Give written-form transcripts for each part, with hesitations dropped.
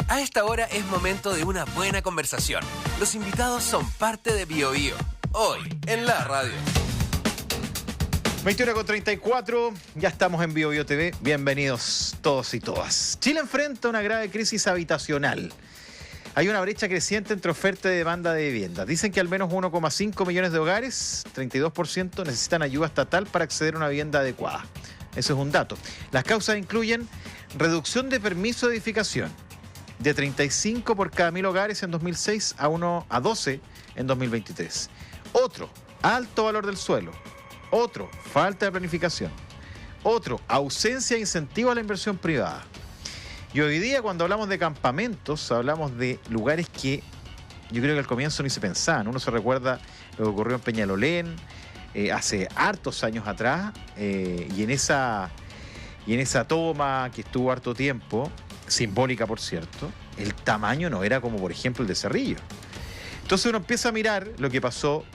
A esta hora es momento de una buena conversación. Los invitados son parte de BioBio. Hoy, en la radio. 21:34, ya estamos en BioBio TV. Bienvenidos todos y todas. Chile enfrenta una grave crisis habitacional. Hay una brecha creciente entre oferta y demanda de viviendas. Dicen que al menos 1,5 millones de hogares, 32%, necesitan ayuda estatal para acceder a una vivienda adecuada. Eso es un dato. Las causas incluyen reducción de permiso de edificación, de 35 por cada 1.000 hogares en 2006 a 12 en 2023. Otro, alto valor del suelo. Otro, falta de planificación. Otro, ausencia de incentivo a la inversión privada. Y hoy día, cuando hablamos de campamentos, hablamos de lugares que yo creo que al comienzo ni se pensaban. Uno se recuerda lo que ocurrió en Peñalolén hace hartos años atrás, y en esa toma que estuvo harto tiempo, simbólica por cierto, el tamaño no era como por ejemplo el de Cerrillo. Entonces uno empieza a mirar lo que pasó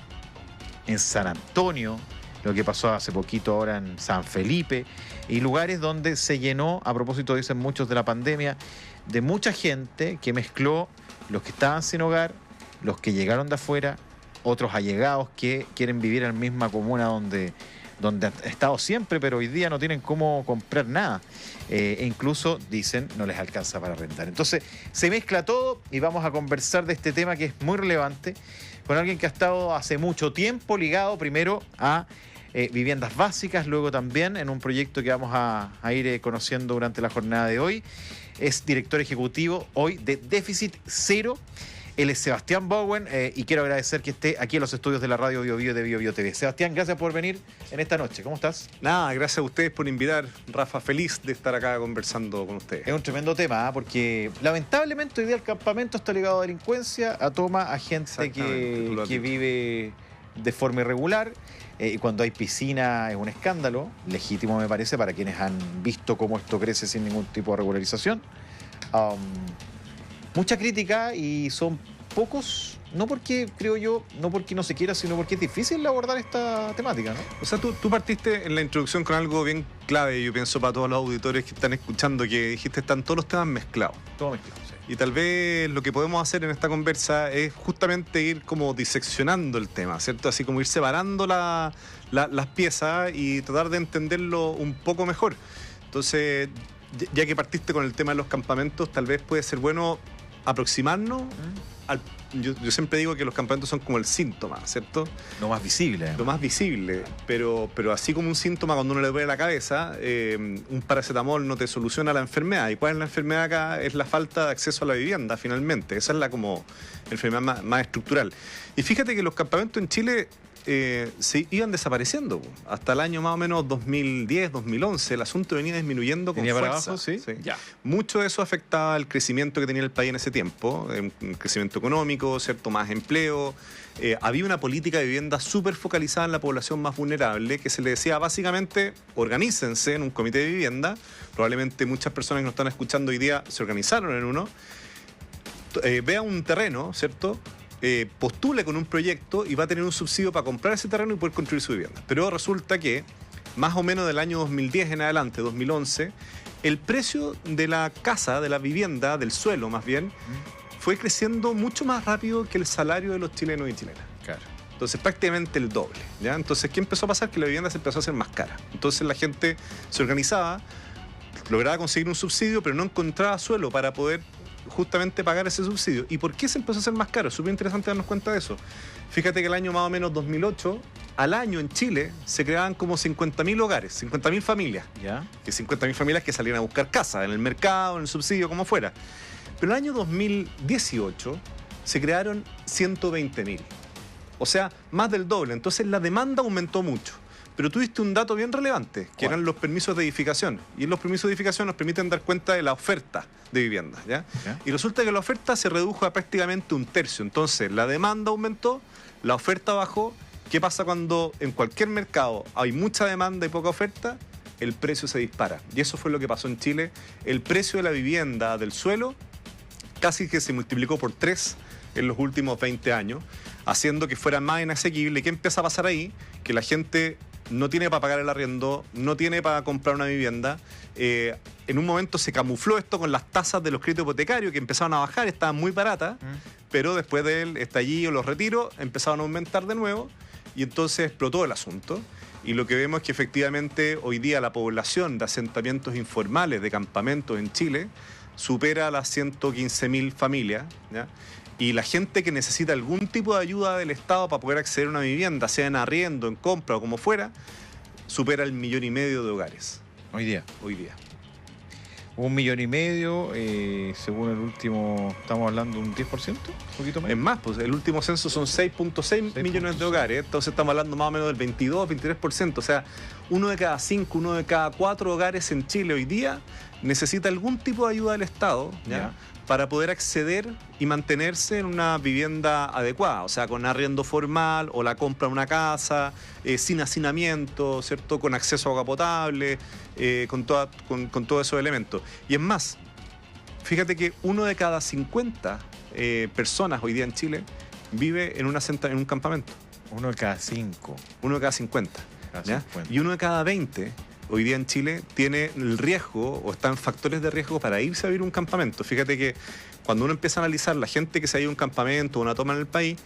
en San Antonio, lo que pasó hace poquito ahora en San Felipe, y lugares donde se llenó, a propósito dicen muchos de la pandemia, de mucha gente que mezcló los que estaban sin hogar, los que llegaron de afuera, otros allegados que quieren vivir en la misma comuna donde ha estado siempre, pero hoy día no tienen cómo comprar nada. E incluso, dicen, no les alcanza para rentar. Entonces, se mezcla todo y vamos a conversar de este tema que es muy relevante con alguien que ha estado hace mucho tiempo ligado primero a viviendas básicas, luego también en un proyecto que vamos a ir conociendo durante la jornada de hoy. Es director ejecutivo hoy de Déficit Cero. Él es Sebastián Bowen, y quiero agradecer que esté aquí en los estudios de la radio BioBio de BioBio TV. Sebastián, gracias por venir en esta noche. ¿Cómo estás? Nada, gracias a ustedes por invitar. Rafa, feliz de estar acá conversando con ustedes. Es un tremendo tema, porque lamentablemente hoy día el campamento está ligado a delincuencia, a toma, a gente que vive de forma irregular. Y cuando hay piscina es un escándalo, legítimo me parece, para quienes han visto cómo esto crece sin ningún tipo de regularización. Mucha crítica, y son pocos, no porque, creo yo, no porque no se quiera, sino porque es difícil abordar esta temática, ¿no? O sea, tú partiste en la introducción con algo bien clave, yo pienso, para todos los auditores que están escuchando, que dijiste, están todos los temas mezclados. Todo mezclado, sí. Y tal vez lo que podemos hacer en esta conversa es justamente ir como diseccionando el tema, ¿cierto? Así como ir separando las piezas y tratar de entenderlo un poco mejor. Entonces, ya que partiste con el tema de los campamentos, tal vez puede ser bueno aproximarnos yo siempre digo que los campamentos son como el síntoma, ¿cierto? Lo más visible. Lo más visible, pero así como un síntoma cuando uno le duele la cabeza, un paracetamol no te soluciona la enfermedad. ¿Y cuál es la enfermedad acá? Es la falta de acceso a la vivienda, finalmente. Esa es la como enfermedad más estructural. Y fíjate que los campamentos en Chile se iban desapareciendo. Hasta el año más o menos 2010, 2011, el asunto venía disminuyendo con fuerza. Para abajo, ¿sí? Ya. Mucho de eso afectaba el crecimiento que tenía el país en ese tiempo, un crecimiento económico, ¿cierto? Más empleo. Había una política de vivienda súper focalizada en la población más vulnerable, que se le decía básicamente, organícense en un comité de vivienda. Probablemente muchas personas que nos están escuchando hoy día se organizaron en uno. Vea un terreno, ¿cierto? Postule con un proyecto y va a tener un subsidio para comprar ese terreno y poder construir su vivienda. Pero resulta que más o menos del año 2010 en adelante, 2011, el precio de la casa, de la vivienda, del suelo más bien, fue creciendo mucho más rápido que el salario de los chilenos y chilenas. Claro. Entonces prácticamente el doble, ¿ya? Entonces, ¿qué empezó a pasar? Que la vivienda se empezó a hacer más cara. Entonces la gente se organizaba, lograba conseguir un subsidio, pero no encontraba suelo para poder justamente pagar ese subsidio. ¿Y por qué se empezó a hacer más caro? Es súper interesante darnos cuenta de eso. Fíjate que el año más o menos 2008, al año en Chile se creaban como 50.000 hogares, 50.000 familias. ¿Ya? Que 50.000 familias que salían a buscar casa en el mercado, en el subsidio, como fuera. Pero en el año 2018 se crearon 120.000. O sea, más del doble. Entonces la demanda aumentó mucho. Pero tuviste un dato bien relevante, que eran los permisos de edificación. Y los permisos de edificación nos permiten dar cuenta de la oferta de vivienda, ¿ya? Y resulta que la oferta se redujo a prácticamente un tercio. Entonces, la demanda aumentó, la oferta bajó. ¿Qué pasa cuando en cualquier mercado hay mucha demanda y poca oferta? El precio se dispara. Y eso fue lo que pasó en Chile. El precio de la vivienda, del suelo, casi que se multiplicó por 3 en los últimos 20 años, haciendo que fuera más inasequible. ¿Qué empieza a pasar ahí? Que la gente no tiene para pagar el arriendo, no tiene para comprar una vivienda. En un momento se camufló esto con las tasas de los créditos hipotecarios que empezaron a bajar, estaban muy baratas, pero después del estallido, los retiros, empezaron a aumentar de nuevo y entonces explotó el asunto. Y lo que vemos es que efectivamente hoy día la población de asentamientos informales, de campamentos en Chile, supera las 115.000 familias, ¿ya? Y la gente que necesita algún tipo de ayuda del Estado para poder acceder a una vivienda, sea en arriendo, en compra o como fuera, supera el 1,5 millones de hogares. Hoy día. 1,5 millones, según el último, estamos hablando de un 10%, un poquito más. Es más, pues el último censo son 6.6 millones de hogares, entonces estamos hablando más o menos del 22, 23%, o sea, 1 de cada 5, 1 de cada 4 hogares en Chile hoy día necesita algún tipo de ayuda del Estado, ¿ya? Para poder acceder y mantenerse en una vivienda adecuada, o sea, con arriendo formal o la compra de una casa, sin hacinamiento, ¿cierto? Con acceso a agua potable, con todos esos elementos. Y es más, fíjate que 1 de cada 50 personas hoy día en Chile vive en un campamento. 1 de cada 5. 1 de cada 50. ¿Ya? Y 1 de cada 20 hoy día en Chile tiene el riesgo o está en factores de riesgo para irse a vivir un campamento. Fíjate que cuando uno empieza a analizar la gente que se ha ido a un campamento o una toma en el país,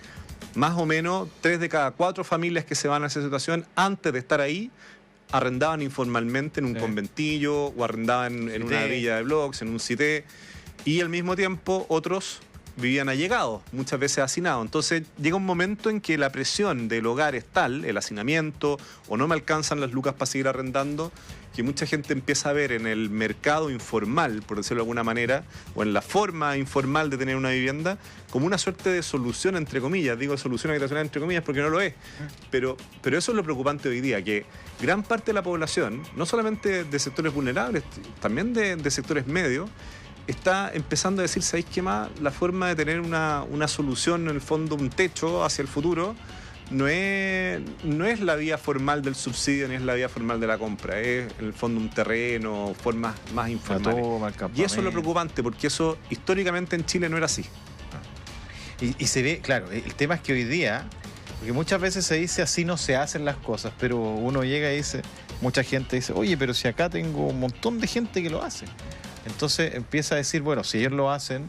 más o menos 3 de cada 4 familias que se van a esa situación, antes de estar ahí, arrendaban informalmente en un conventillo o arrendaban en una villa de blogs, en un cité, y al mismo tiempo otros vivían allegados, muchas veces hacinados. Entonces llega un momento en que la presión del hogar es tal, el hacinamiento, o no me alcanzan las lucas para seguir arrendando, que mucha gente empieza a ver en el mercado informal, por decirlo de alguna manera, o en la forma informal de tener una vivienda, como una suerte de solución, entre comillas. Digo solución habitacional entre comillas porque no lo es. Pero eso es lo preocupante hoy día, que gran parte de la población, no solamente de sectores vulnerables, también de sectores medios, está empezando a decir, ¿sabéis qué más? La forma de tener una solución, en el fondo, un techo hacia el futuro, no es la vía formal del subsidio, ni es la vía formal de la compra, es en el fondo un terreno, formas más informales. Y eso es lo preocupante, porque eso históricamente en Chile no era así. Y se ve, claro, el tema es que hoy día, porque muchas veces se dice así no se hacen las cosas, pero uno llega y dice, mucha gente dice, oye, pero si acá tengo un montón de gente que lo hace. Entonces empieza a decir, bueno, si ellos lo hacen,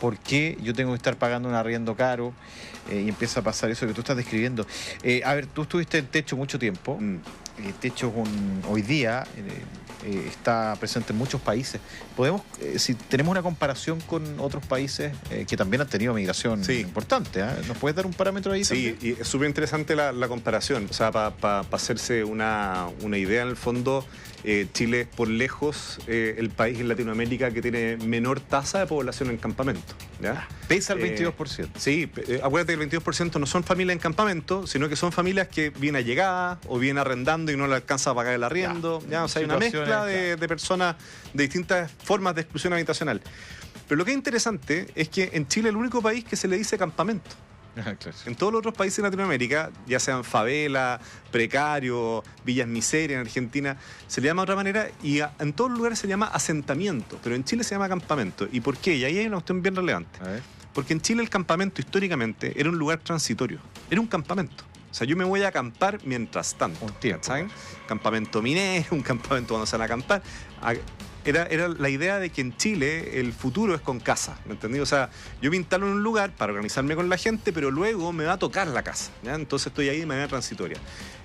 ¿por qué yo tengo que estar pagando un arriendo caro? Y empieza a pasar eso que tú estás describiendo. A ver, tú estuviste en Techo mucho tiempo. Techo hoy día está presente en muchos países. Si tenemos una comparación con otros países que también han tenido migración importante, ¿nos puedes dar un parámetro ahí? Sí, también? Y es súper interesante la comparación. O sea, para hacerse una idea, en el fondo, Chile es por lejos el país en Latinoamérica que tiene menor tasa de población en campamento, ¿ya? Pesa el 22%. Sí, acuérdate que el 22% no son familias en campamento, sino que son familias que vienen allegadas o vienen arrendando y no le alcanza a pagar el arriendo. ¿Ya? O sea, hay una mezcla de personas de distintas formas de exclusión habitacional. Pero lo que es interesante es que en Chile es el único país que se le dice campamento. Claro. En todos los otros países de Latinoamérica, ya sean favela, precario, villas miseria en Argentina, se le llama de otra manera y en todos los lugares se llama asentamiento, pero en Chile se llama campamento. ¿Y por qué? Y ahí hay una cuestión bien relevante. Porque en Chile el campamento históricamente era un lugar transitorio, era un campamento. O sea, yo me voy a acampar mientras tanto. Un tiempo. ¿Saben? Campamento minero, un campamento cuando se van a acampar. Era la idea de que en Chile el futuro es con casa, ¿me entendí? O sea, yo me instalo en un lugar para organizarme con la gente, pero luego me va a tocar la casa, ¿ya? Entonces estoy ahí de manera transitoria.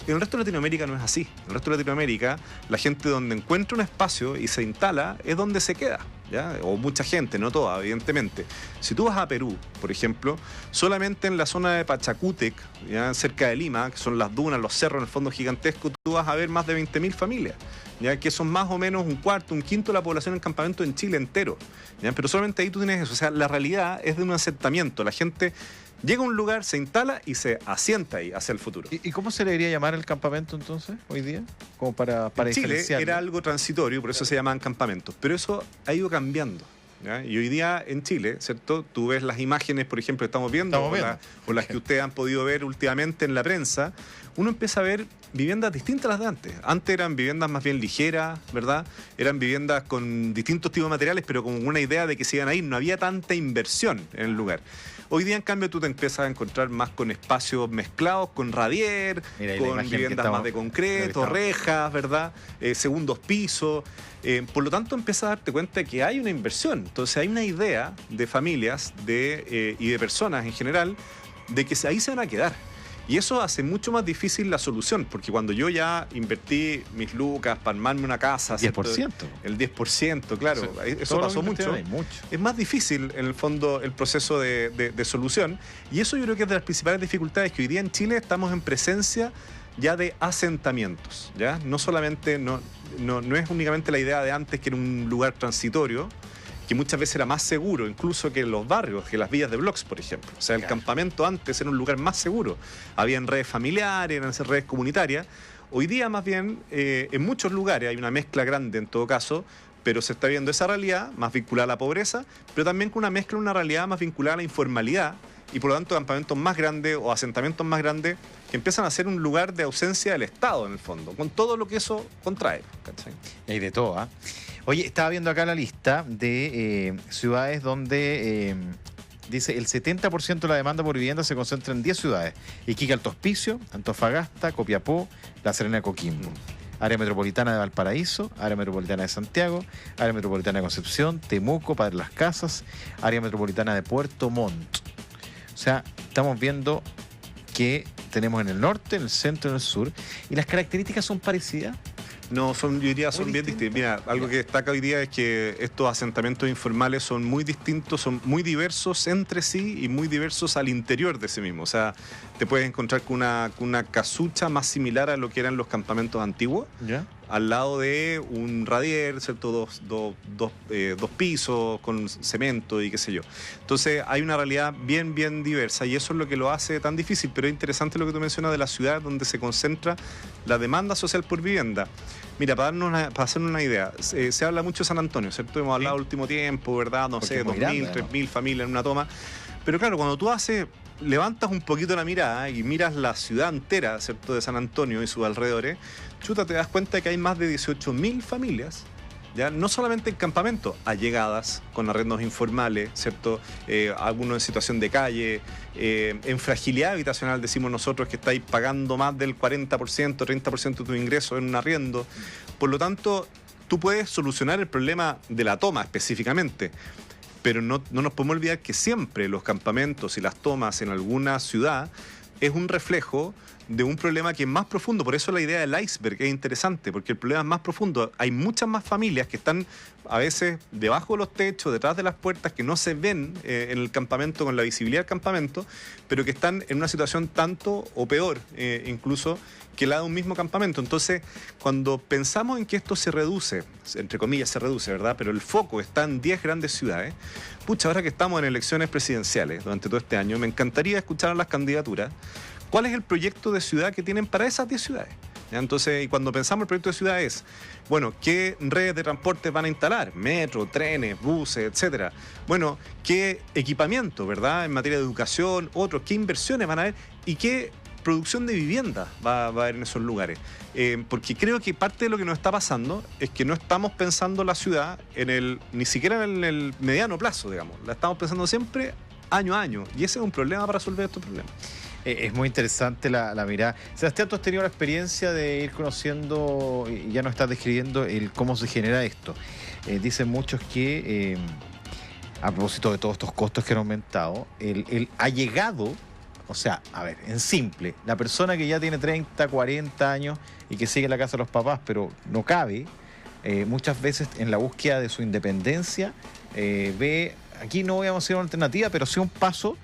En el resto de Latinoamérica no es así. En el resto de Latinoamérica, la gente donde encuentra un espacio y se instala es donde se queda, ¿ya? O mucha gente, no toda, evidentemente. Si tú vas a Perú, por ejemplo, solamente en la zona de Pachacútec, ¿ya? Cerca de Lima, que son las dunas, los cerros en el fondo gigantesco, tú vas a ver más de 20.000 familias, ¿ya? Que son más o menos un cuarto, un quinto de la población en campamento en Chile entero, ¿ya? Pero solamente ahí tú tienes eso. O sea, la realidad es de un asentamiento. La gente llega a un lugar, se instala y se asienta ahí hacia el futuro. ¿Y cómo se le debería llamar el campamento entonces, hoy día? Como para en Chile diferenciarlo. era algo transitorio, por eso se llamaban campamentos. Pero eso ha ido cambiando. ¿ya? Y hoy día en Chile, ¿cierto? Tú ves las imágenes, por ejemplo, que estamos viendo. O las que ustedes han podido ver últimamente en la prensa, uno empieza a ver viviendas distintas a las de antes. Antes eran viviendas más bien ligeras, ¿verdad? Eran viviendas con distintos tipos de materiales, pero con una idea de que se iban a ir. No había tanta inversión en el lugar. Hoy día, en cambio, tú te empiezas a encontrar más con espacios mezclados, con radier, con viviendas más de concreto, rejas, ¿verdad? Segundos pisos. Por lo tanto, empiezas a darte cuenta de que hay una inversión. Entonces, hay una idea de familias y de personas en general de que ahí se van a quedar. Y eso hace mucho más difícil la solución, porque cuando yo ya invertí mis lucas para armarme una casa... 10%. El 10%, claro, sí, eso pasó mucho. Es más difícil, en el fondo, el proceso de solución. Y eso yo creo que es de las principales dificultades, que hoy día en Chile estamos en presencia ya de asentamientos, ¿ya? No solamente, no es únicamente la idea de antes, que era un lugar transitorio, que muchas veces era más seguro incluso que los barrios, que las villas de blogs, por ejemplo. O sea, el campamento antes era un lugar más seguro. Habían redes familiares, eran redes comunitarias. Hoy día, más bien, en muchos lugares hay una mezcla grande, en todo caso, pero se está viendo esa realidad más vinculada a la pobreza, pero también con una realidad más vinculada a la informalidad, y por lo tanto campamentos más grandes o asentamientos más grandes que empiezan a ser un lugar de ausencia del Estado, en el fondo, con todo lo que eso contrae, ¿cachai? Hay de todo, ¿ah? Oye, estaba viendo acá la lista de ciudades donde dice el 70% de la demanda por vivienda se concentra en 10 ciudades. Iquique, Alto Hospicio, Antofagasta, Copiapó, La Serena, Coquimbo. Área metropolitana de Valparaíso, área metropolitana de Santiago, área metropolitana de Concepción, Temuco, Padre Las Casas, área metropolitana de Puerto Montt. O sea, estamos viendo que tenemos en el norte, en el centro y en el sur, y las características son parecidas. No, yo diría son bien distintos. Mira, algo que destaca hoy día es que estos asentamientos informales son muy distintos, son muy diversos entre sí y muy diversos al interior de sí mismo. O sea, te puedes encontrar con una casucha más similar a lo que eran los campamentos antiguos, ¿ya? Al lado de un radier, ¿cierto? Dos pisos con cemento y qué sé yo. Entonces hay una realidad bien, bien diversa, y eso es lo que lo hace tan difícil. Pero es interesante lo que tú mencionas de la ciudad donde se concentra la demanda social por vivienda. Mira, para hacernos una idea, se habla mucho de San Antonio, ¿cierto? Hemos hablado último tiempo, ¿verdad? No sé, 2.000, 3.000 familias en una toma. Pero claro, cuando tú levantas un poquito la mirada y miras la ciudad entera, ¿cierto?, de San Antonio y sus alrededores, chuta, te das cuenta que hay más de 18.000 familias, ¿ya? No solamente en campamentos, allegadas, con arrendos informales, ¿cierto? Algunos en situación de calle, en fragilidad habitacional, decimos nosotros, que estáis pagando más del 40%, 30% de tu ingreso en un arriendo. Por lo tanto, tú puedes solucionar el problema de la toma específicamente, pero no nos podemos olvidar que siempre los campamentos y las tomas en alguna ciudad es un reflejo de un problema que es más profundo. Por eso la idea del iceberg es interesante, porque el problema es más profundo. Hay muchas más familias que están a veces debajo de los techos, detrás de las puertas, que no se ven en el campamento, con la visibilidad del campamento, pero que están en una situación tanto o peor incluso que la de un mismo campamento. Entonces, cuando pensamos en que esto se reduce, entre comillas se reduce, ¿verdad? Pero el foco está en 10 grandes ciudades. Pucha, ahora que estamos en elecciones presidenciales durante todo este año, me encantaría escuchar a las candidaturas cuál es el proyecto de ciudad que tienen para esas 10 ciudades. ¿Ya? Entonces, y cuando pensamos el proyecto de ciudad es, bueno, ¿qué redes de transporte van a instalar? Metro, trenes, buses, etcétera. Bueno, ¿qué equipamiento, verdad? En materia de educación, otros, ¿qué inversiones van a haber? ¿Y qué producción de vivienda va a haber en esos lugares? Porque creo que parte de lo que nos está pasando es que no estamos pensando la ciudad ni siquiera en el mediano plazo, digamos. La estamos pensando siempre año a año. Y ese es un problema para resolver estos problemas. Es muy interesante la mirada. Sebastián, tú has tenido la experiencia de ir conociendo, y ya nos estás describiendo cómo se genera esto. Dicen muchos que, a propósito de todos estos costos que han aumentado, el allegado, o sea, a ver, en simple, la persona que ya tiene 30, 40 años y que sigue en la casa de los papás, pero no cabe, muchas veces en la búsqueda de su independencia, ve, aquí no voy a hacer una alternativa, pero sí un paso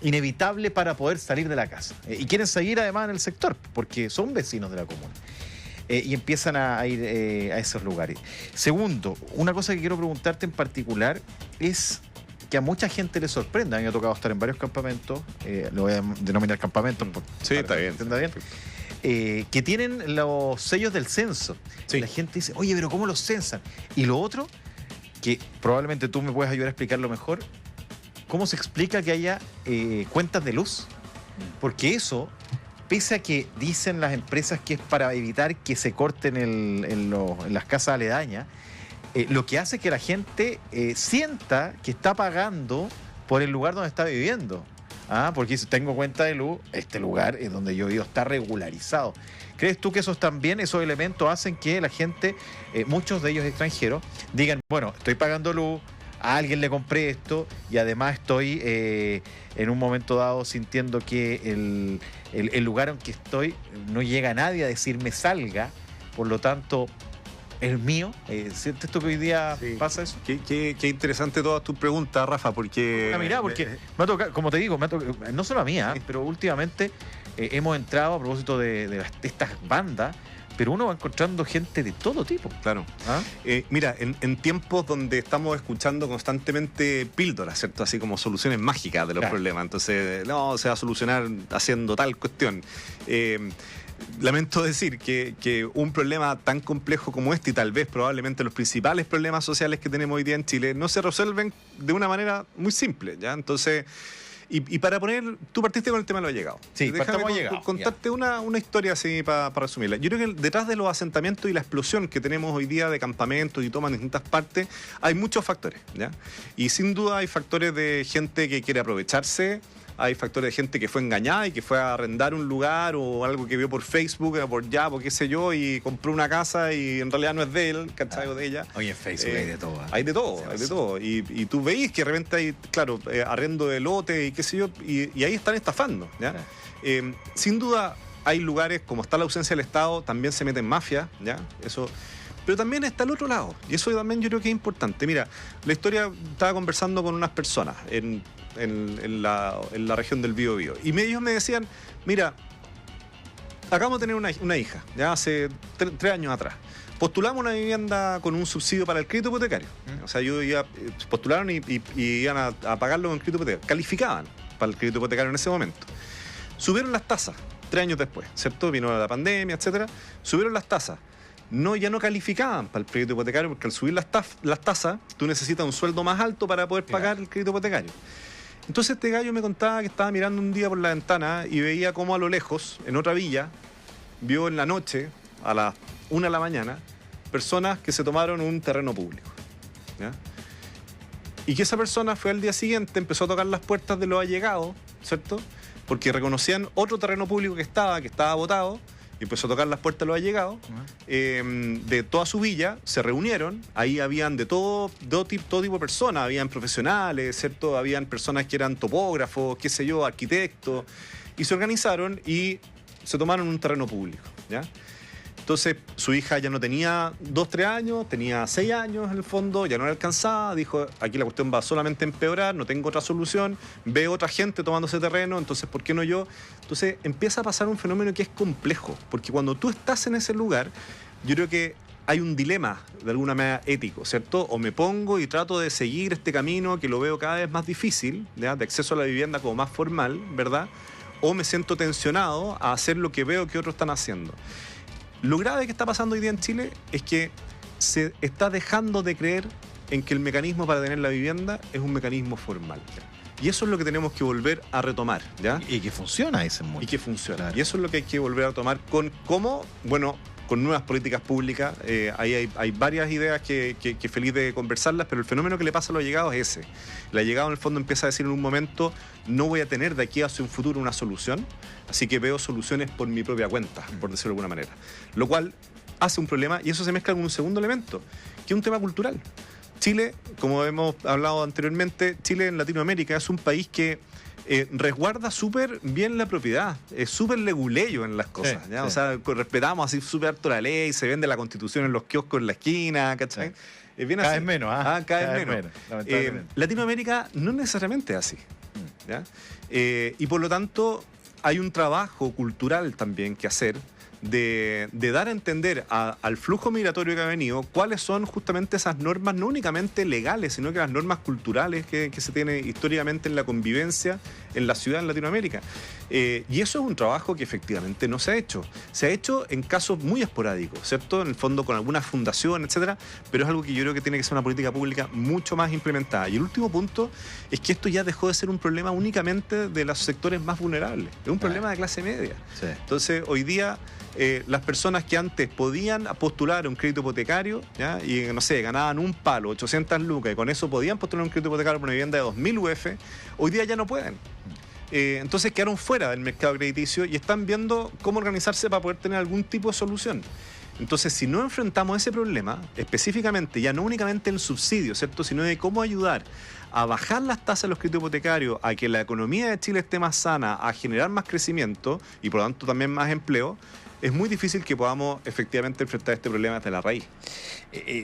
inevitable para poder salir de la casa. Y quieren seguir además en el sector, porque son vecinos de la comuna. Y empiezan a ir a esos lugares. Segundo, una cosa que quiero preguntarte en particular es que a mucha gente le sorprende. A mí me ha tocado estar en varios campamentos, lo voy a denominar campamentos. Sí, está bien. ¿Está bien? Que tienen los sellos del censo. Sí. La gente dice, oye, pero ¿cómo los censan? Y lo otro, que probablemente tú me puedes ayudar a explicarlo mejor. ¿Cómo se explica que haya cuentas de luz? Porque eso, pese a que dicen las empresas que es para evitar que se corten en las casas aledañas, lo que hace es que la gente sienta que está pagando por el lugar donde está viviendo. Porque si tengo cuenta de luz, este lugar es donde yo vivo, está regularizado. ¿Crees tú que esos elementos hacen que la gente, muchos de ellos extranjeros, digan, bueno, estoy pagando luz, a alguien le compré esto y además estoy en un momento dado sintiendo que el lugar en que estoy no llega nadie a decirme salga, por lo tanto es mío? ¿Sientes tú que hoy día pasa eso? Qué interesante todas tus preguntas, Rafa, porque... Mira, porque me ha tocado, como te digo, no solo a mí, pero últimamente hemos entrado a propósito de estas bandas, pero uno va encontrando gente de todo tipo. Claro. Mira, en tiempos donde estamos escuchando constantemente píldoras, ¿cierto? Así como soluciones mágicas de los problemas. Entonces, no, se va a solucionar haciendo tal cuestión. Lamento decir que un problema tan complejo como este, y tal vez probablemente los principales problemas sociales que tenemos hoy día en Chile, no se resuelven de una manera muy simple, ¿ya? Entonces... Y para poner, tú partiste con el tema de los allegados. Sí, déjame contarte una historia así para resumirla. Yo creo que detrás de los asentamientos y la explosión que tenemos hoy día de campamentos y tomas en distintas partes, hay muchos factores, ¿ya? Y sin duda hay factores de gente que quiere aprovecharse, hay factores de gente que fue engañada y que fue a arrendar un lugar o algo que vio por Facebook, por qué sé yo, y compró una casa y en realidad no es de él, ¿cachai? O de ella. Oye, en Facebook hay de todo. Hay de todo, hay de todo. Y tú veis que de repente hay, claro, arrendo de lote y qué sé yo, y ahí están estafando, ¿ya? Sin duda hay lugares, como está la ausencia del Estado, también se meten mafias, ¿ya? Eso... Pero también está el otro lado, y eso también yo creo que es importante. Mira, la historia, estaba conversando con unas personas en la región del Biobío, y ellos me decían, mira, acabamos de tener una hija, ya hace 3 años atrás. Postulamos una vivienda con un subsidio para el crédito hipotecario. O sea, postularon y iban a pagarlo con crédito hipotecario. Calificaban para el crédito hipotecario en ese momento. Subieron las tasas 3 años después, ¿cierto? Vino la pandemia, etcétera. Subieron las tasas. Ya no calificaban para el crédito hipotecario, porque al subir las tasas, tú necesitas un sueldo más alto para poder pagar el crédito hipotecario. Entonces este gallo me contaba que estaba mirando un día por la ventana y veía cómo a lo lejos, en otra villa, vio en la noche, a las 1 de la mañana, personas que se tomaron un terreno público, ¿ya? Y que esa persona fue al día siguiente, empezó a tocar las puertas de los allegados, ¿cierto? Porque reconocían otro terreno público que estaba botado, y empezó a tocar las puertas de los allegados, de toda su villa, se reunieron, ahí habían de todo tipo de personas, habían profesionales, ¿cierto? Habían personas que eran topógrafos, qué sé yo, arquitectos, y se organizaron y se tomaron un terreno público, ¿ya? Entonces su hija ya no tenía 2, 3 años, tenía 6 años en el fondo, ya no le alcanzaba, dijo, aquí la cuestión va solamente a empeorar, no tengo otra solución, veo otra gente tomando ese terreno, entonces ¿por qué no yo? Entonces empieza a pasar un fenómeno que es complejo, porque cuando tú estás en ese lugar, yo creo que hay un dilema de alguna manera ético, ¿cierto? O me pongo y trato de seguir este camino que lo veo cada vez más difícil, ¿ya? De acceso a la vivienda como más formal, ¿verdad? O me siento tensionado a hacer lo que veo que otros están haciendo. Lo grave que está pasando hoy día en Chile es que se está dejando de creer en que el mecanismo para tener la vivienda es un mecanismo formal. Y eso es lo que tenemos que volver a retomar, ¿ya? Y que funciona ese mundo. Y que funciona. Claro. Y eso es lo que hay que volver a retomar con cómo, bueno, con nuevas políticas públicas. Ahí hay varias ideas que feliz de conversarlas, pero el fenómeno que le pasa a los allegados es ese. El allegado en el fondo empieza a decir en un momento, no voy a tener de aquí hacia un futuro una solución, así que veo soluciones por mi propia cuenta, por decirlo de alguna manera. Lo cual hace un problema, y eso se mezcla con un segundo elemento, que es un tema cultural. Chile, como hemos hablado anteriormente, Chile en Latinoamérica es un país que resguarda súper bien la propiedad, es súper leguleyo en las cosas, ¿ya? Sí. O sea, respetamos así súper harto la ley, se vende la Constitución en los kioscos en la esquina, ¿cachai? Sí. Es bien cada así. Vez menos, cada vez menos. Latinoamérica no necesariamente es así, ¿ya? Y por lo tanto hay un trabajo cultural también que hacer de dar a entender al flujo migratorio que ha venido cuáles son justamente esas normas, no únicamente legales, sino que las normas culturales que se tiene históricamente en la convivencia en la ciudad en Latinoamérica. Y eso es un trabajo que efectivamente no se ha hecho. Se ha hecho en casos muy esporádicos, ¿cierto? En el fondo con alguna fundación, etcétera, pero es algo que yo creo que tiene que ser una política pública mucho más implementada. Y el último punto es que esto ya dejó de ser un problema únicamente de los sectores más vulnerables. Es un problema de clase media. Sí. Entonces, hoy día las personas que antes podían postular un crédito hipotecario, ¿ya? Y no sé, ganaban un palo, 800 lucas, y con eso podían postular un crédito hipotecario por una vivienda de 2.000 UF, hoy día ya no pueden. Entonces quedaron fuera del mercado crediticio y están viendo cómo organizarse para poder tener algún tipo de solución. Entonces, si no enfrentamos ese problema, específicamente, ya no únicamente el subsidio, ¿cierto?, sino de cómo ayudar a bajar las tasas de los créditos hipotecarios, a que la economía de Chile esté más sana, a generar más crecimiento y por lo tanto también más empleo, es muy difícil que podamos efectivamente enfrentar este problema desde la raíz.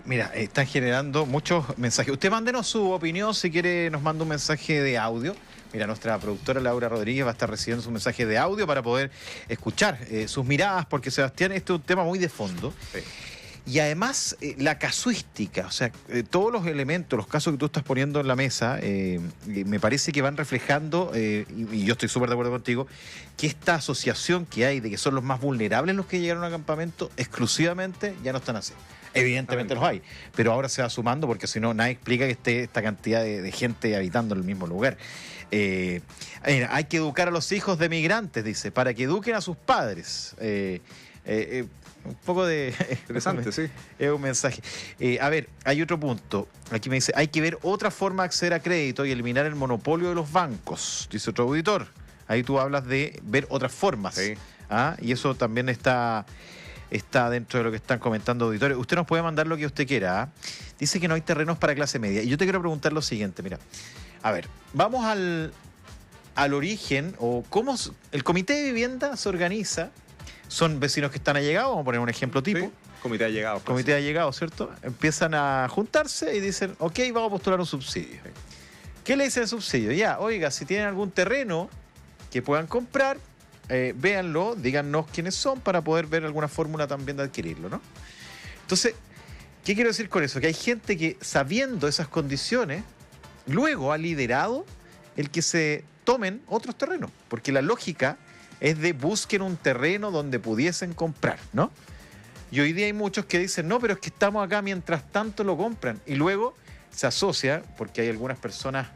Mira, están generando muchos mensajes. Usted mándenos su opinión, si quiere nos manda un mensaje de audio. Mira, nuestra productora Laura Rodríguez va a estar recibiendo su mensaje de audio para poder escuchar sus miradas, porque Sebastián, este es un tema muy de fondo. Sí. Y además, la casuística, o sea, todos los elementos, los casos que tú estás poniendo en la mesa, me parece que van reflejando, y yo estoy súper de acuerdo contigo, que esta asociación que hay de que son los más vulnerables los que llegaron a campamento, exclusivamente ya no están así. Evidentemente los hay, pero ahora se va sumando porque si no, nadie explica que esté esta cantidad de gente habitando en el mismo lugar. Hay que educar a los hijos de migrantes, dice, para que eduquen a sus padres. Un poco de... Interesante, sí. Es un mensaje. A ver, hay otro punto. Aquí me dice, hay que ver otra forma de acceder a crédito y eliminar el monopolio de los bancos, dice otro auditor. Ahí tú hablas de ver otras formas. Sí. Y eso también está dentro de lo que están comentando auditores. Usted nos puede mandar lo que usted quiera. Dice que no hay terrenos para clase media. Y yo te quiero preguntar lo siguiente, mira. A ver, vamos al origen, o cómo el comité de vivienda se organiza. Son vecinos que están allegados, vamos a poner un ejemplo tipo. Sí. Comité de allegados. Comité de allegados, ¿cierto? Empiezan a juntarse y dicen, ok, vamos a postular un subsidio. ¿Qué le dice el subsidio? Ya, oiga, si tienen algún terreno que puedan comprar, véanlo, díganos quiénes son para poder ver alguna fórmula también de adquirirlo, ¿no? Entonces, ¿qué quiero decir con eso? Que hay gente que, sabiendo esas condiciones, luego ha liderado el que se tomen otros terrenos, porque la lógica es de busquen un terreno donde pudiesen comprar, ¿no? Y hoy día hay muchos que dicen, no, pero es que estamos acá mientras tanto lo compran. Y luego se asocia, porque hay algunas personas,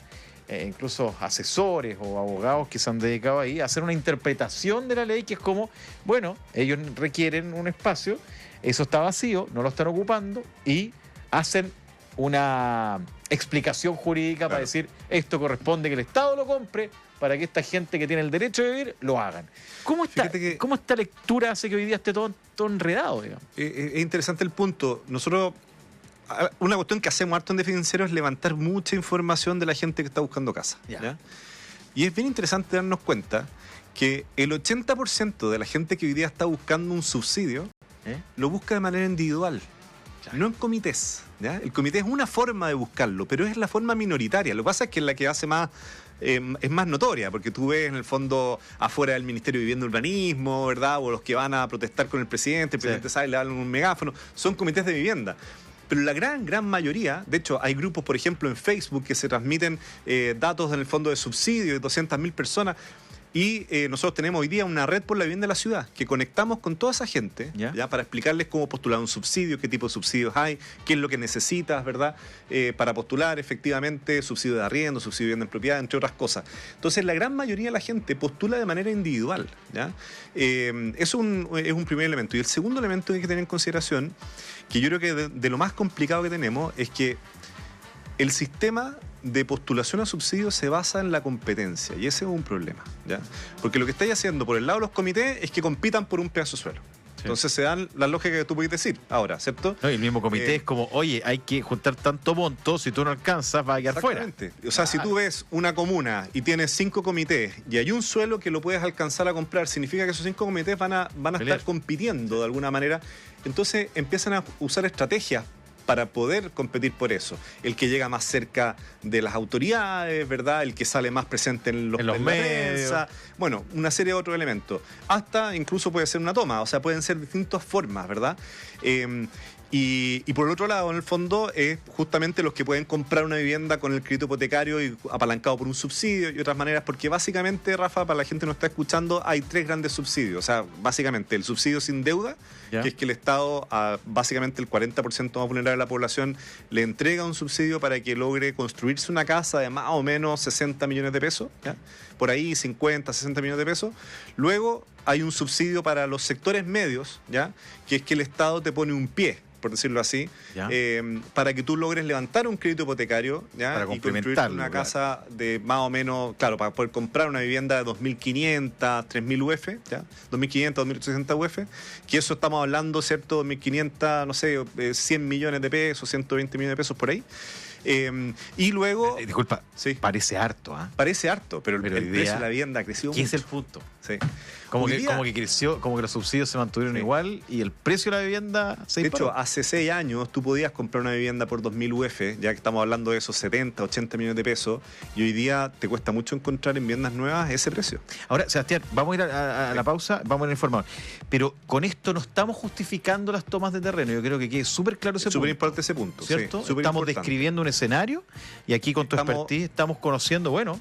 incluso asesores o abogados que se han dedicado ahí a hacer una interpretación de la ley que es como, bueno, ellos requieren un espacio, eso está vacío, no lo están ocupando y hacen una explicación jurídica para decir esto corresponde que el Estado lo compre para que esta gente que tiene el derecho de vivir lo hagan. ¿Cómo esta lectura hace que hoy día esté todo enredado, digamos? Es interesante el punto. Nosotros, una cuestión que hacemos harto en Defensero es levantar mucha información de la gente que está buscando casa. ¿Ya? Y es bien interesante darnos cuenta que el 80% de la gente que hoy día está buscando un subsidio lo busca de manera individual. No en comités, ¿ya? El comité es una forma de buscarlo, pero es la forma minoritaria. Lo que pasa es que es la que hace más, es más notoria, porque tú ves en el fondo afuera del Ministerio de Vivienda y Urbanismo, ¿verdad? O los que van a protestar con el presidente sale y le dan un megáfono, son comités de vivienda. Pero la gran mayoría, de hecho hay grupos, por ejemplo, en Facebook que se transmiten datos en el fondo de subsidio de 200.000 personas. Y nosotros tenemos hoy día una red por la vivienda de la ciudad que conectamos con toda esa gente ¿ya? Para explicarles cómo postular un subsidio, qué tipo de subsidios hay, qué es lo que necesitas, ¿verdad? Para postular efectivamente subsidio de arriendo, subsidio de vivienda en propiedad, entre otras cosas. Entonces la gran mayoría de la gente postula de manera individual. ¿Ya? Eso es un primer elemento. Y el segundo elemento que hay que tener en consideración, que yo creo que de lo más complicado que tenemos, es que el sistema de postulación a subsidios se basa en la competencia, y ese es un problema, ¿ya? Porque lo que estáis haciendo por el lado de los comités es que compitan por un pedazo de suelo. Sí. Entonces se dan la lógica que tú puedes decir ahora, ¿cierto? No, y el mismo comité es como, oye, hay que juntar tanto monto, si tú no alcanzas, va a quedar fuera. O sea, si tú ves una comuna y tienes 5 comités y hay un suelo que lo puedes alcanzar a comprar, significa que esos 5 comités van a estar compitiendo de alguna manera. Entonces empiezan a usar estrategias para poder competir por eso. El que llega más cerca de las autoridades, ¿verdad? El que sale más presente en los medios. Prensa. Bueno, una serie de otros elementos. Hasta incluso puede ser una toma, o sea, pueden ser distintas formas, ¿verdad? Y por el otro lado, en el fondo, es justamente los que pueden comprar una vivienda con el crédito hipotecario y apalancado por un subsidio y otras maneras, porque básicamente, Rafa, para la gente que nos está escuchando, hay 3 grandes subsidios. O sea, básicamente el subsidio sin deuda, que es que el Estado, a básicamente el 40% más vulnerable de la población, le entrega un subsidio para que logre construirse una casa de más o menos 60 millones de pesos, ¿ya? Por ahí 50, 60 millones de pesos. Luego hay un subsidio para los sectores medios, ¿ya? Que es que el Estado te pone un pie, por decirlo así, para que tú logres levantar un crédito hipotecario, ¿ya? Para Y construir una casa de más o menos, claro, para poder comprar una vivienda de 2.500, 3.000 UF, ¿ya? 2.500, 2.800 UF, que eso estamos hablando, ¿cierto? 2.500, no sé, 100 millones de pesos, 120 millones de pesos por ahí. Y luego... disculpa, sí. Parece harto, ¿ah? Parece harto, pero el precio de la vivienda ha crecido mucho. ¿Qué es el punto? Sí. Como que creció, como que los subsidios se mantuvieron igual y el precio de la vivienda se disparó. De hecho, hace 6 años tú podías comprar una vivienda por 2.000 UF, ya que estamos hablando de esos 70, 80 millones de pesos, y hoy día te cuesta mucho encontrar en viviendas nuevas ese precio. Ahora, Sebastián, vamos a ir a la pausa, vamos a ir a informar. Pero con esto no estamos justificando las tomas de terreno. Yo creo que quede súper claro ese punto. Súper importante ese punto, ¿cierto? Sí, estamos describiendo un escenario y aquí con tu expertise estamos conociendo, bueno,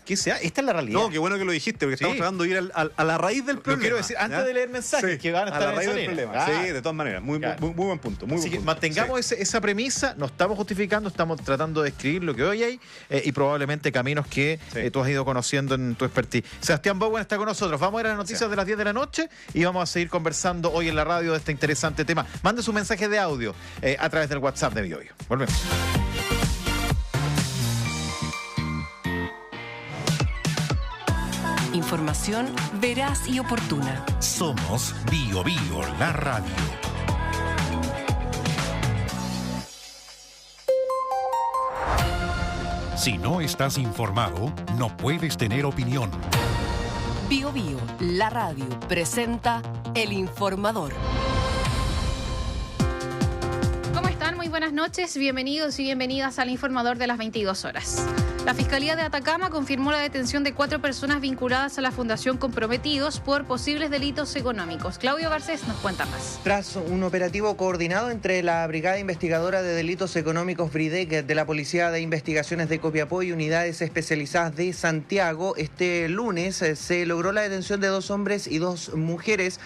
¿qué sea? Esta es la realidad. No, qué bueno que lo dijiste, porque estamos tratando de ir a la raíz del problema. Lo quiero decir, antes de leer mensajes que van a estar a la raíz del problema. Sí, de todas maneras. Muy buen punto. Así que mantengamos esa premisa, no estamos justificando, estamos tratando de describir lo que hoy hay y probablemente caminos que tú has ido conociendo en tu expertise. Sebastián Bowen está con nosotros. Vamos a ir a las noticias de las 10 de la noche y vamos a seguir conversando hoy en la radio de este interesante tema. Mande su mensaje de audio a través del WhatsApp de BioBio. Volvemos. Información veraz y oportuna. Somos BioBio, la radio. Si no estás informado, no puedes tener opinión. BioBio, la radio, presenta El Informador. ¿Cómo están? Muy buenas noches. Bienvenidos y bienvenidas al Informador de las 22 horas. La Fiscalía de Atacama confirmó la detención de 4 personas vinculadas a la Fundación Comprometidos por posibles delitos económicos. Claudio Garcés nos cuenta más. Tras un operativo coordinado entre la Brigada Investigadora de Delitos Económicos BRIDEC de la Policía de Investigaciones de Copiapó y unidades especializadas de Santiago, este lunes se logró la detención de 2 hombres y 2 mujeres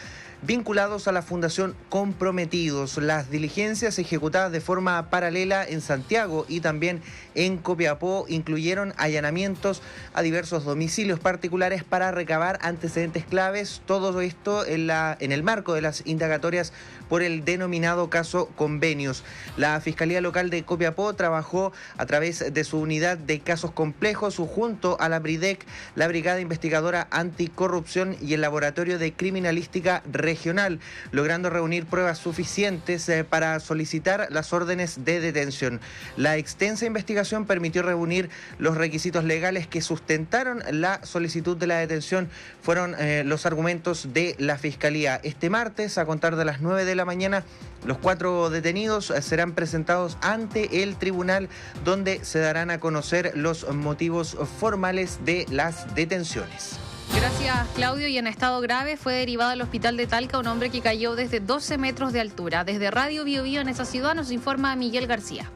vinculados a la Fundación Comprometidos. Las diligencias ejecutadas de forma paralela en Santiago y también en Copiapó incluyeron allanamientos a diversos domicilios particulares para recabar antecedentes claves, todo esto en el marco de las indagatorias por el denominado caso Convenios. La Fiscalía Local de Copiapó trabajó a través de su unidad de casos complejos junto a la BRIDEC, la Brigada Investigadora Anticorrupción y el Laboratorio de Criminalística Regional, logrando reunir pruebas suficientes para solicitar las órdenes de detención. La extensa investigación permitió reunir los requisitos legales que sustentaron la solicitud de la detención. Fueron los argumentos de la Fiscalía. Este martes, a contar de las 9 de la mañana, los 4 detenidos serán presentados ante el tribunal, donde se darán a conocer los motivos formales de las detenciones. Gracias, Claudio. Y en estado grave fue derivado al hospital de Talca un hombre que cayó desde 12 metros de altura. Desde Radio BioBio en esa ciudad nos informa Miguel García.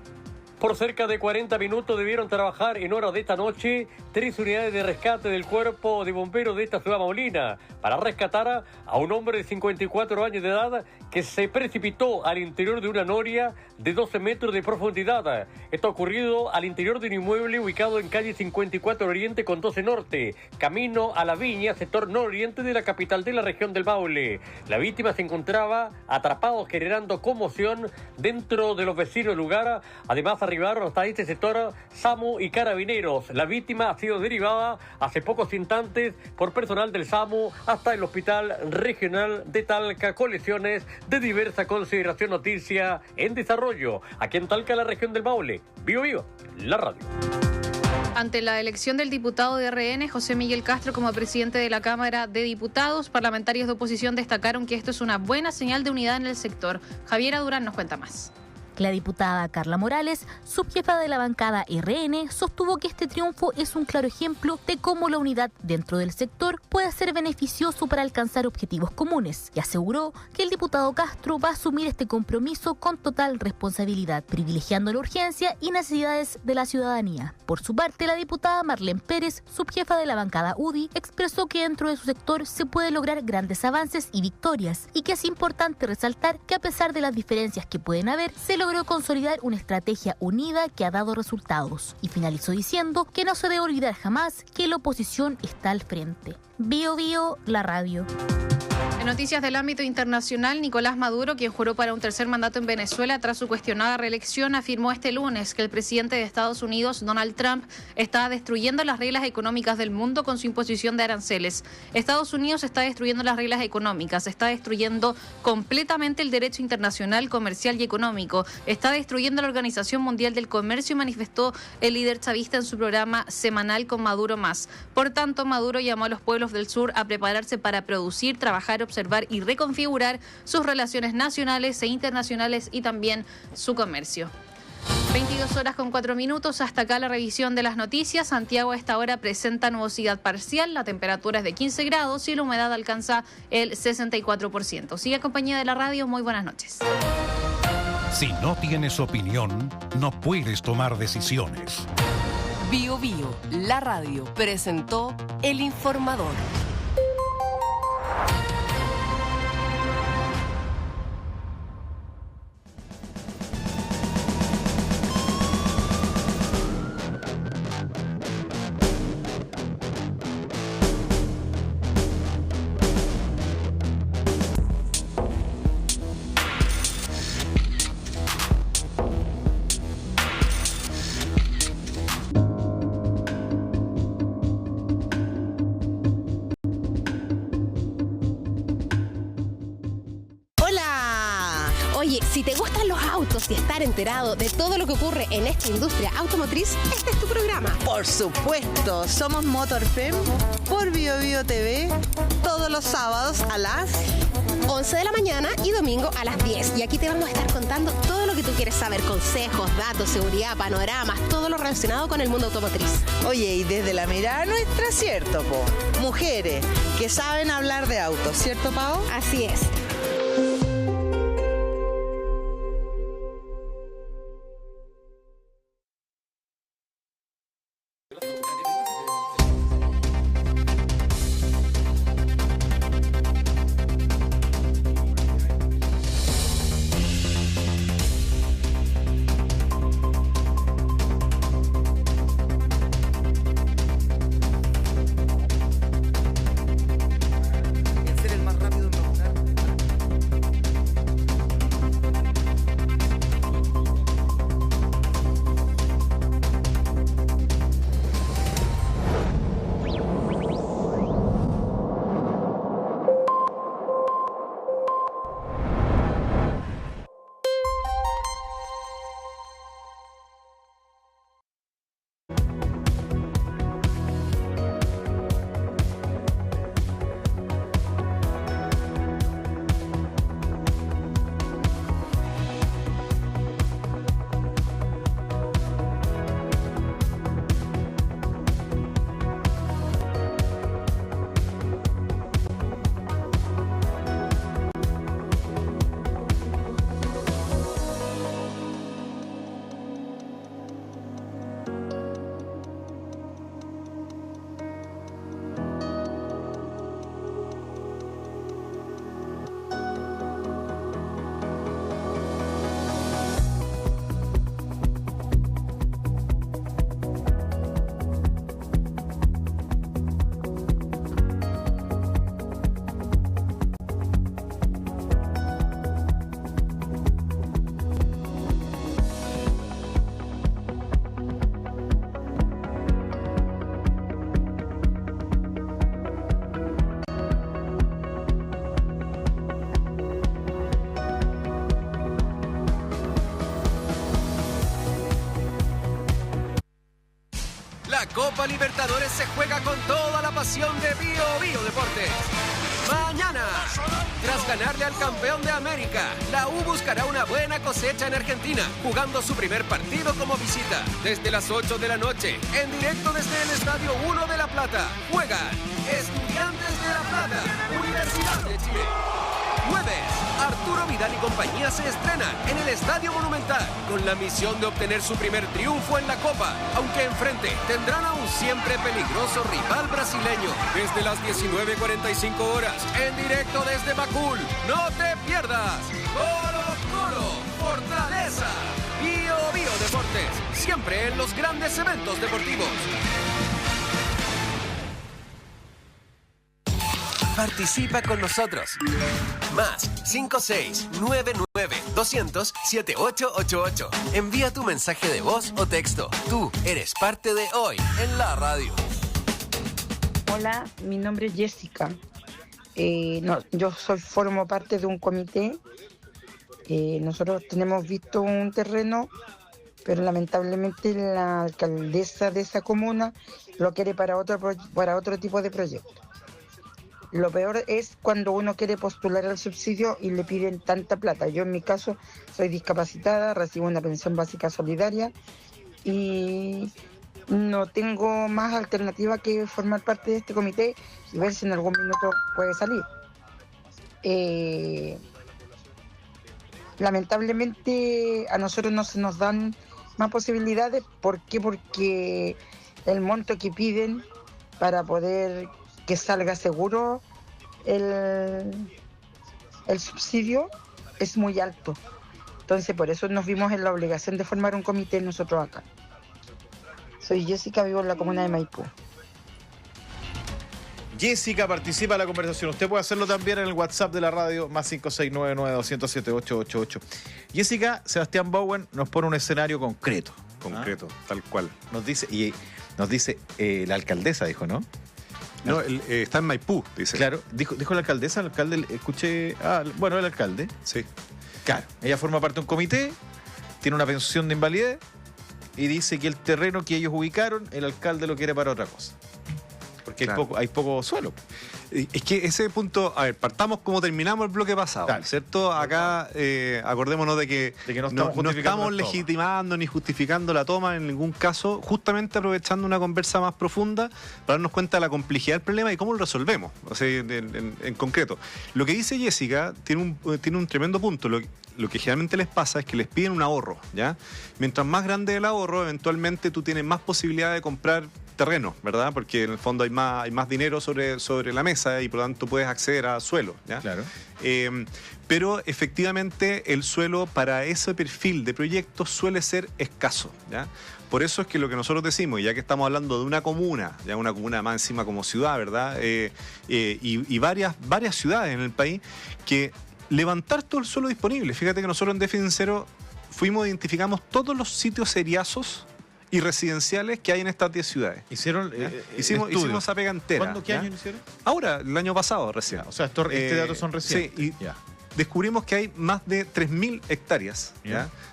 Por cerca de 40 minutos debieron trabajar en horas de esta noche 3 unidades de rescate del cuerpo de bomberos de esta ciudad maulina para rescatar a un hombre de 54 años de edad que se precipitó al interior de una noria de 12 metros de profundidad. Esto ha ocurrido al interior de un inmueble ubicado en calle 54 Oriente con 12 Norte, camino a La Viña, sector nororiente de la capital de la región del Maule. La víctima se encontraba atrapado, generando conmoción dentro de los vecinos del lugar. Además, arribaron hasta este sector SAMU y carabineros. La víctima ha sido derivada hace pocos instantes por personal del SAMU hasta el Hospital Regional de Talca con lesiones de diversa consideración. Noticia en desarrollo. Aquí en Talca, la región del Maule. BioBio, la radio. Ante la elección del diputado de RN, José Miguel Castro, como presidente de la Cámara de Diputados, parlamentarios de oposición destacaron que esto es una buena señal de unidad en el sector. Javiera Durán nos cuenta más. La diputada Carla Morales, subjefa de la bancada RN, sostuvo que este triunfo es un claro ejemplo de cómo la unidad dentro del sector puede ser beneficioso para alcanzar objetivos comunes, y aseguró que el diputado Castro va a asumir este compromiso con total responsabilidad, privilegiando la urgencia y necesidades de la ciudadanía. Por su parte, la diputada Marlene Pérez, subjefa de la bancada UDI, expresó que dentro de su sector se puede lograr grandes avances y victorias, y que es importante resaltar que a pesar de las diferencias que pueden haber, se logró consolidar una estrategia unida que ha dado resultados. Y finalizó diciendo que no se debe olvidar jamás que la oposición está al frente. Bio Bio, la radio. En noticias del ámbito internacional, Nicolás Maduro, quien juró para un tercer mandato en Venezuela tras su cuestionada reelección, afirmó este lunes que el presidente de Estados Unidos, Donald Trump, está destruyendo las reglas económicas del mundo con su imposición de aranceles. Estados Unidos está destruyendo las reglas económicas, está destruyendo completamente el derecho internacional, comercial y económico, está destruyendo la Organización Mundial del Comercio, manifestó el líder chavista en su programa semanal Con Maduro Más. Por tanto, Maduro llamó a los pueblos del sur a prepararse para producir, trabajar, observar y reconfigurar sus relaciones nacionales e internacionales y también su comercio. 22:04. Hasta acá la revisión de las noticias. Santiago a esta hora presenta nubosidad parcial, la temperatura es de 15 grados y la humedad alcanza el 64%. Sigue en compañía de la radio, muy buenas noches. Si no tienes opinión, no puedes tomar decisiones. Bio Bio, la radio, presentó El Informador. Si te gustan los autos y estar enterado de todo lo que ocurre en esta industria automotriz, este es tu programa. Por supuesto, somos MotorFem por Bio Bio TV todos los sábados a las 11 de la mañana y domingo a las 10. Y aquí te vamos a estar contando todo lo que tú quieres saber, consejos, datos, seguridad, panoramas, todo lo relacionado con el mundo automotriz. Oye, y desde la mirada nuestra, ¿cierto, po? Mujeres que saben hablar de autos, ¿cierto, Pao? Así es. La Copa Libertadores se juega con toda la pasión de Bio Deportes. Mañana, tras ganarle al campeón de América, la U buscará una buena cosecha en Argentina, jugando su primer partido como visita. Desde las 8 de la noche, en directo desde el Estadio 1 de La Plata, juegan Estudiantes de La Plata, Universidad de Chile. Jueves, Arturo Vidal y compañía se estrenan en el Estadio Monumental con la misión de obtener su primer triunfo en la Copa, aunque enfrente tendrán a un siempre peligroso rival brasileño. Desde las 19:45 horas, en directo desde Macul, no te pierdas Colo-Colo, Fortaleza, Bio Deportes, siempre en los grandes eventos deportivos. Participa con nosotros. Más 5699-200-7888. Envía tu mensaje de voz o texto. Tú eres parte de Hoy en la Radio. Hola, mi nombre es Jessica. Yo formo parte de un comité. Nosotros tenemos visto un terreno, pero lamentablemente la alcaldesa de esa comuna lo quiere para otro tipo de proyecto. Lo peor es cuando uno quiere postular al subsidio y le piden tanta plata. Yo en mi caso soy discapacitada, recibo una pensión básica solidaria y no tengo más alternativa que formar parte de este comité y ver si en algún minuto puede salir. Lamentablemente a nosotros no se nos dan más posibilidades. ¿Por qué? Porque el monto que piden para poder que salga seguro el subsidio es muy alto. Entonces por eso nos vimos en la obligación de formar un comité nosotros acá. Soy Jessica, vivo en la comuna de Maipú. Jessica participa en la conversación. Usted puede hacerlo también en el WhatsApp de la radio, más 5699-207-888. Jessica, Sebastián Bowen nos pone un escenario concreto. Tal cual. Nos dice la alcaldesa, dijo, ¿no? No, está en Maipú, dice. Claro, dijo la alcaldesa, el alcalde, escuché... el alcalde. Sí. Claro, ella forma parte de un comité, tiene una pensión de invalidez y dice que el terreno que ellos ubicaron, el alcalde lo quiere para otra cosa. Porque hay poco suelo. Es que ese punto, a ver, partamos como terminamos el bloque pasado, ¿cierto? Acá acordémonos de que no estamos legitimando ni justificando la toma en ningún caso, justamente aprovechando una conversa más profunda para darnos cuenta de la complejidad del problema y cómo lo resolvemos, o sea, en concreto. Lo que dice Jessica tiene un tremendo punto. Lo que generalmente les pasa es que les piden un ahorro, ¿ya? Mientras más grande el ahorro, eventualmente tú tienes más posibilidad de comprar terreno, ¿verdad? Porque en el fondo hay más dinero sobre la mesa y por lo tanto puedes acceder a suelo, ¿ya? Claro. Pero efectivamente el suelo para ese perfil de proyectos suele ser escaso, ¿ya? Por eso es que lo que nosotros decimos, ya que estamos hablando de una comuna, ya una comuna más encima como ciudad, ¿verdad? Y varias ciudades en el país, que levantar todo el suelo disponible. Fíjate que nosotros en Déficit Cero identificamos todos los sitios seriazos y residenciales que hay en estas 10 ciudades. Hicimos esa pega entera. ¿Qué año lo hicieron? Ahora, el año pasado recién. O sea, este dato son recientes. Sí, descubrimos que hay más de 3.000 hectáreas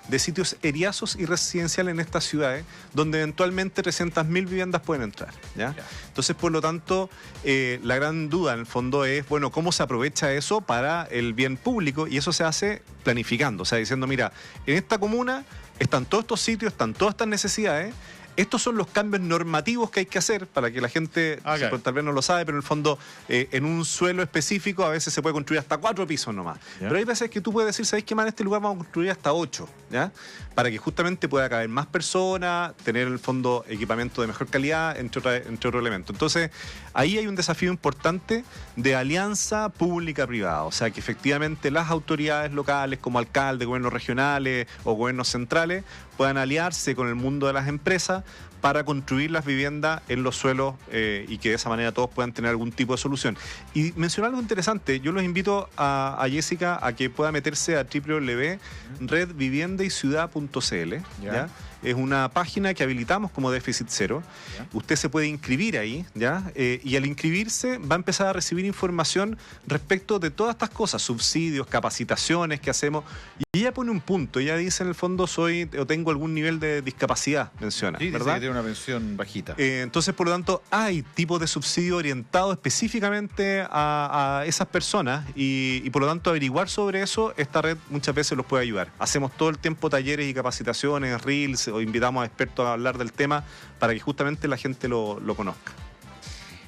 de sitios eriazos y residenciales en estas ciudades, donde eventualmente 300.000 viviendas pueden entrar, ¿ya? Entonces, por lo tanto, la gran duda en el fondo es, bueno, ¿cómo se aprovecha eso para el bien público? Y eso se hace planificando, o sea, diciendo, mira, en esta comuna están todos estos sitios, están todas estas necesidades. Estos son los cambios normativos que hay que hacer para que la gente, tal vez no lo sabe, pero en el fondo, en un suelo específico a veces se puede construir hasta 4 pisos nomás. Pero hay veces que tú puedes decir, ¿sabéis qué más? En este lugar vamos a construir hasta 8, ¿ya? Para que justamente pueda caber más personas, tener en el fondo equipamiento de mejor calidad, entre otros elementos. Entonces, ahí hay un desafío importante de alianza pública-privada. O sea, que efectivamente las autoridades locales, como alcaldes, gobiernos regionales o gobiernos centrales, puedan aliarse con el mundo de las empresas para construir las viviendas en los suelos y que de esa manera todos puedan tener algún tipo de solución. Y mencionar algo interesante, yo los invito a Jessica a que pueda meterse a www.redviviendayciudad.cl, ¿ya? Es una página que habilitamos como Déficit Cero. ¿Ya? Usted se puede inscribir ahí, ¿ya? Y al inscribirse va a empezar a recibir información respecto de todas estas cosas, subsidios, capacitaciones que hacemos. Y ella pone un punto, ella dice en el fondo soy o tengo algún nivel de discapacidad, menciona, Sí, dice ¿verdad? que tiene una pensión bajita. Entonces, por lo tanto, hay tipos de subsidio orientados específicamente a esas personas y por lo tanto averiguar sobre eso, esta red muchas veces los puede ayudar. Hacemos todo el tiempo talleres y capacitaciones, reels, o invitamos a expertos a hablar del tema para que justamente la gente lo conozca.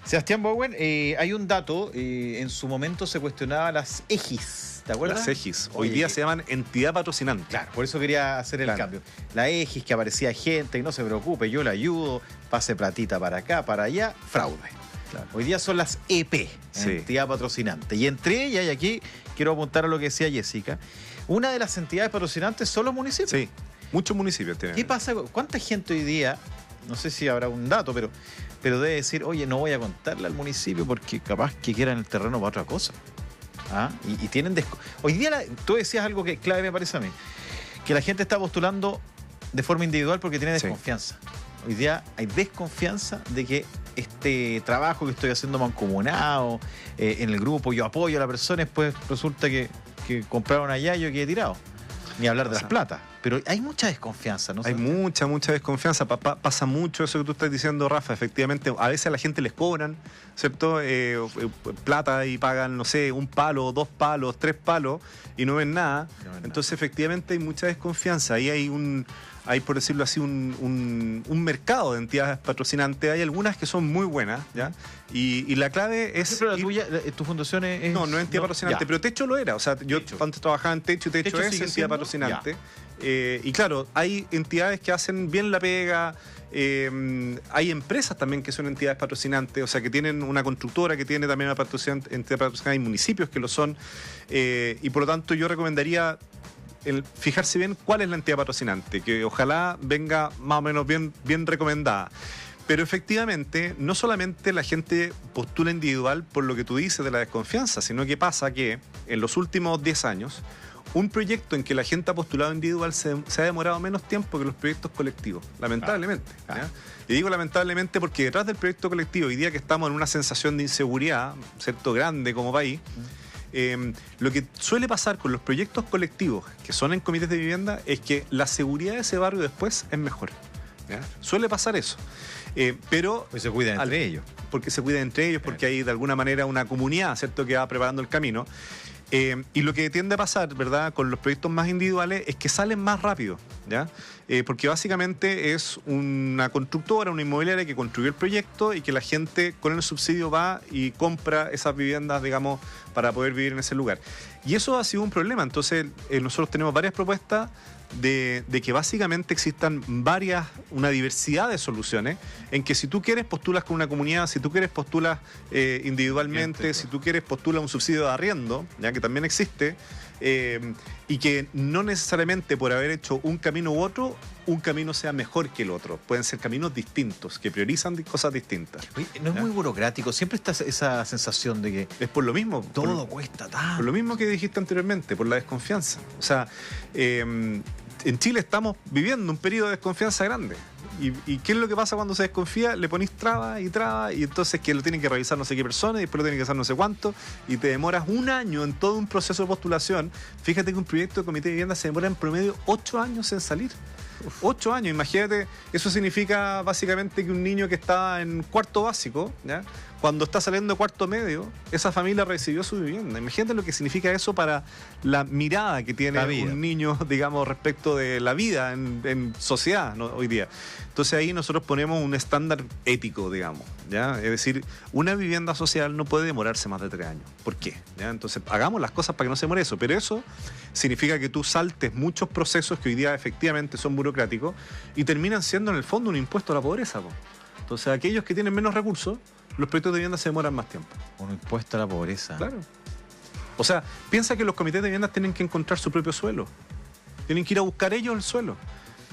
Sebastián Bowen, hay un dato, en su momento se cuestionaba las EGIS, ¿te acuerdas? Las EGIS, hoy Oye, día se llaman entidad patrocinante. Claro, por eso quería hacer el cambio. La EGIS, que aparecía gente, y no se preocupe, yo le ayudo, pase platita para acá, para allá, fraude. Claro. Hoy día son las EP, entidad patrocinante. Y entre ellas, y aquí quiero apuntar a lo que decía Jessica, una de las entidades patrocinantes son los municipios. Sí, muchos municipios tienen. ¿Qué pasa? ¿Cuánta gente hoy día, no sé si habrá un dato, pero debe decir, oye, no voy a contarle al municipio porque capaz que quieran el terreno para otra cosa? ¿Ah? Y tienen hoy día tú decías algo que es clave, me parece a mí, que la gente está postulando de forma individual porque tiene desconfianza. Hoy día hay desconfianza de que este trabajo que estoy haciendo mancomunado, en el grupo, yo apoyo a la persona, después resulta que compraron allá y yo quedé tirado. Ni hablar de las platas. Pero hay mucha desconfianza, ¿no? Hay mucha desconfianza. Pasa mucho eso que tú estás diciendo, Rafa. Efectivamente, a veces a la gente les cobran, ¿cierto? Plata y pagan, no sé, 1 palo, 2 palos, 3 palos y no ven nada. Entonces, efectivamente, hay mucha desconfianza. Ahí hay por decirlo así, un mercado de entidades patrocinantes. Hay algunas que son muy buenas, ¿ya? Y la clave es... Pero la tuya, tu fundación es... No es entidad patrocinante, ya. pero Techo lo era. O sea, yo antes trabajaba en Techo y Techo es sigue entidad siendo, patrocinante. Y claro, hay entidades que hacen bien la pega. Hay empresas también que son entidades patrocinantes, o sea, que tienen una constructora que tiene también una entidad patrocinante. Hay municipios que lo son. Y por lo tanto, yo recomendaría fijarse bien cuál es la entidad patrocinante, que ojalá venga más o menos bien recomendada. Pero efectivamente, no solamente la gente postula individual por lo que tú dices de la desconfianza, sino que pasa que en los últimos 10 años, un proyecto en que la gente ha postulado individual se ha demorado menos tiempo que los proyectos colectivos, lamentablemente. ¿Ya? Y digo lamentablemente porque detrás del proyecto colectivo, hoy día que estamos en una sensación de inseguridad, ¿cierto?, grande como país, lo que suele pasar con los proyectos colectivos que son en comités de vivienda es que la seguridad de ese barrio después es mejor. ¿Ya? Suele pasar eso. Pero pues se cuidan entre ellos. Porque se cuidan entre ellos, porque hay de alguna manera una comunidad, ¿cierto?, que va preparando el camino. Y lo que tiende a pasar, ¿verdad?, con los proyectos más individuales es que salen más rápido, ¿ya? Porque básicamente es una constructora, una inmobiliaria que construyó el proyecto y que la gente con el subsidio va y compra esas viviendas, digamos, para poder vivir en ese lugar. Y eso ha sido un problema. Entonces, nosotros tenemos varias propuestas de que básicamente existan una diversidad de soluciones en que si tú quieres postulas con una comunidad, si tú quieres postulas individualmente, si tú quieres postulas un subsidio de arriendo, ya que también existe, y que no necesariamente por haber hecho un camino u otro, un camino sea mejor que el otro. Pueden ser caminos distintos, que priorizan cosas distintas. Oye, no es muy burocrático, siempre está esa sensación de que... Es por lo mismo. Todo cuesta tanto. Por lo mismo que dijiste anteriormente, por la desconfianza. O sea, en Chile estamos viviendo un periodo de desconfianza grande. ¿Y qué es lo que pasa cuando se desconfía? Le ponís trabas y entonces que lo tienen que revisar no sé qué persona y después lo tienen que hacer no sé cuánto y te demoras 1 año en todo un proceso de postulación. Fíjate que un proyecto de comité de vivienda se demora en promedio 8 años en salir. 8 años, imagínate, eso significa básicamente que un niño que estaba en cuarto básico, ¿ya?, cuando está saliendo de cuarto medio, esa familia recibió su vivienda. Imagínate lo que significa eso para la mirada que tiene un niño, digamos, respecto de la vida en sociedad, ¿no?, hoy día. Entonces ahí nosotros ponemos un estándar ético, digamos, ¿ya? Es decir, una vivienda social no puede demorarse más de 3 años. ¿Por qué? ¿Ya? Entonces hagamos las cosas para que no se demore eso, pero eso significa que tú saltes muchos procesos que hoy día efectivamente son burocráticos y terminan siendo en el fondo un impuesto a la pobreza, po. Entonces aquellos que tienen menos recursos, los proyectos de vivienda se demoran más tiempo. Un impuesto a la pobreza. Claro. O sea, piensa que los comités de vivienda tienen que encontrar su propio suelo. Tienen que ir a buscar ellos el suelo.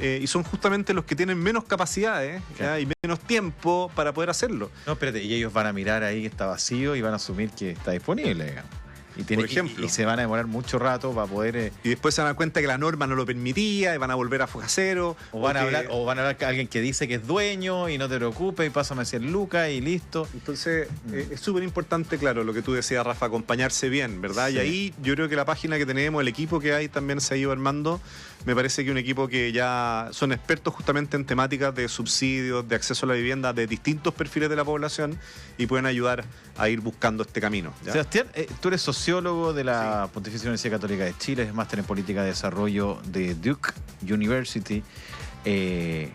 Y son justamente los que tienen menos capacidades, claro, y menos tiempo para poder hacerlo. No, espérate, y ellos van a mirar ahí que está vacío y van a asumir que está disponible, digamos. por ejemplo. Y se van a demorar mucho rato para poder... Y después se van a dar cuenta que la norma no lo permitía y van a volver a foja cero. O van a hablar con alguien que dice que es dueño y no te preocupes y pásame 100 lucas y listo. Entonces, es súper importante, claro, lo que tú decías, Rafa, acompañarse bien, ¿verdad? Sí. Y ahí yo creo que la página que tenemos, el equipo que hay también se ha ido armando. Me parece que un equipo que ya son expertos justamente en temáticas de subsidios, de acceso a la vivienda, de distintos perfiles de la población y pueden ayudar a ir buscando este camino, ¿ya? Sebastián, tú eres sociólogo de la Pontificia Universidad Católica de Chile, es máster en política de desarrollo de Duke University. ¿Te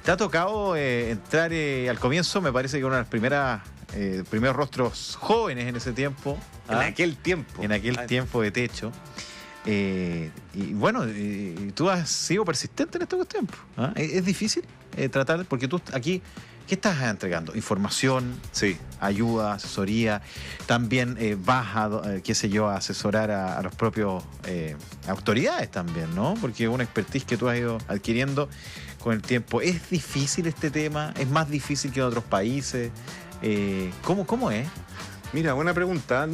ha tocado entrar al comienzo? Me parece que uno de los primeros rostros jóvenes en ese tiempo. En aquel tiempo. En aquel tiempo de techo. Y bueno, tú has sido persistente en estos tiempos. Es difícil tratar, porque tú aquí, ¿qué estás entregando? Información, sí, ayuda, asesoría. También vas a, qué sé yo, a asesorar a los propios autoridades también, ¿no? Porque es una expertise que tú has ido adquiriendo con el tiempo. ¿Es difícil este tema? ¿Es más difícil que en otros países? ¿Cómo es? Mira, buena pregunta.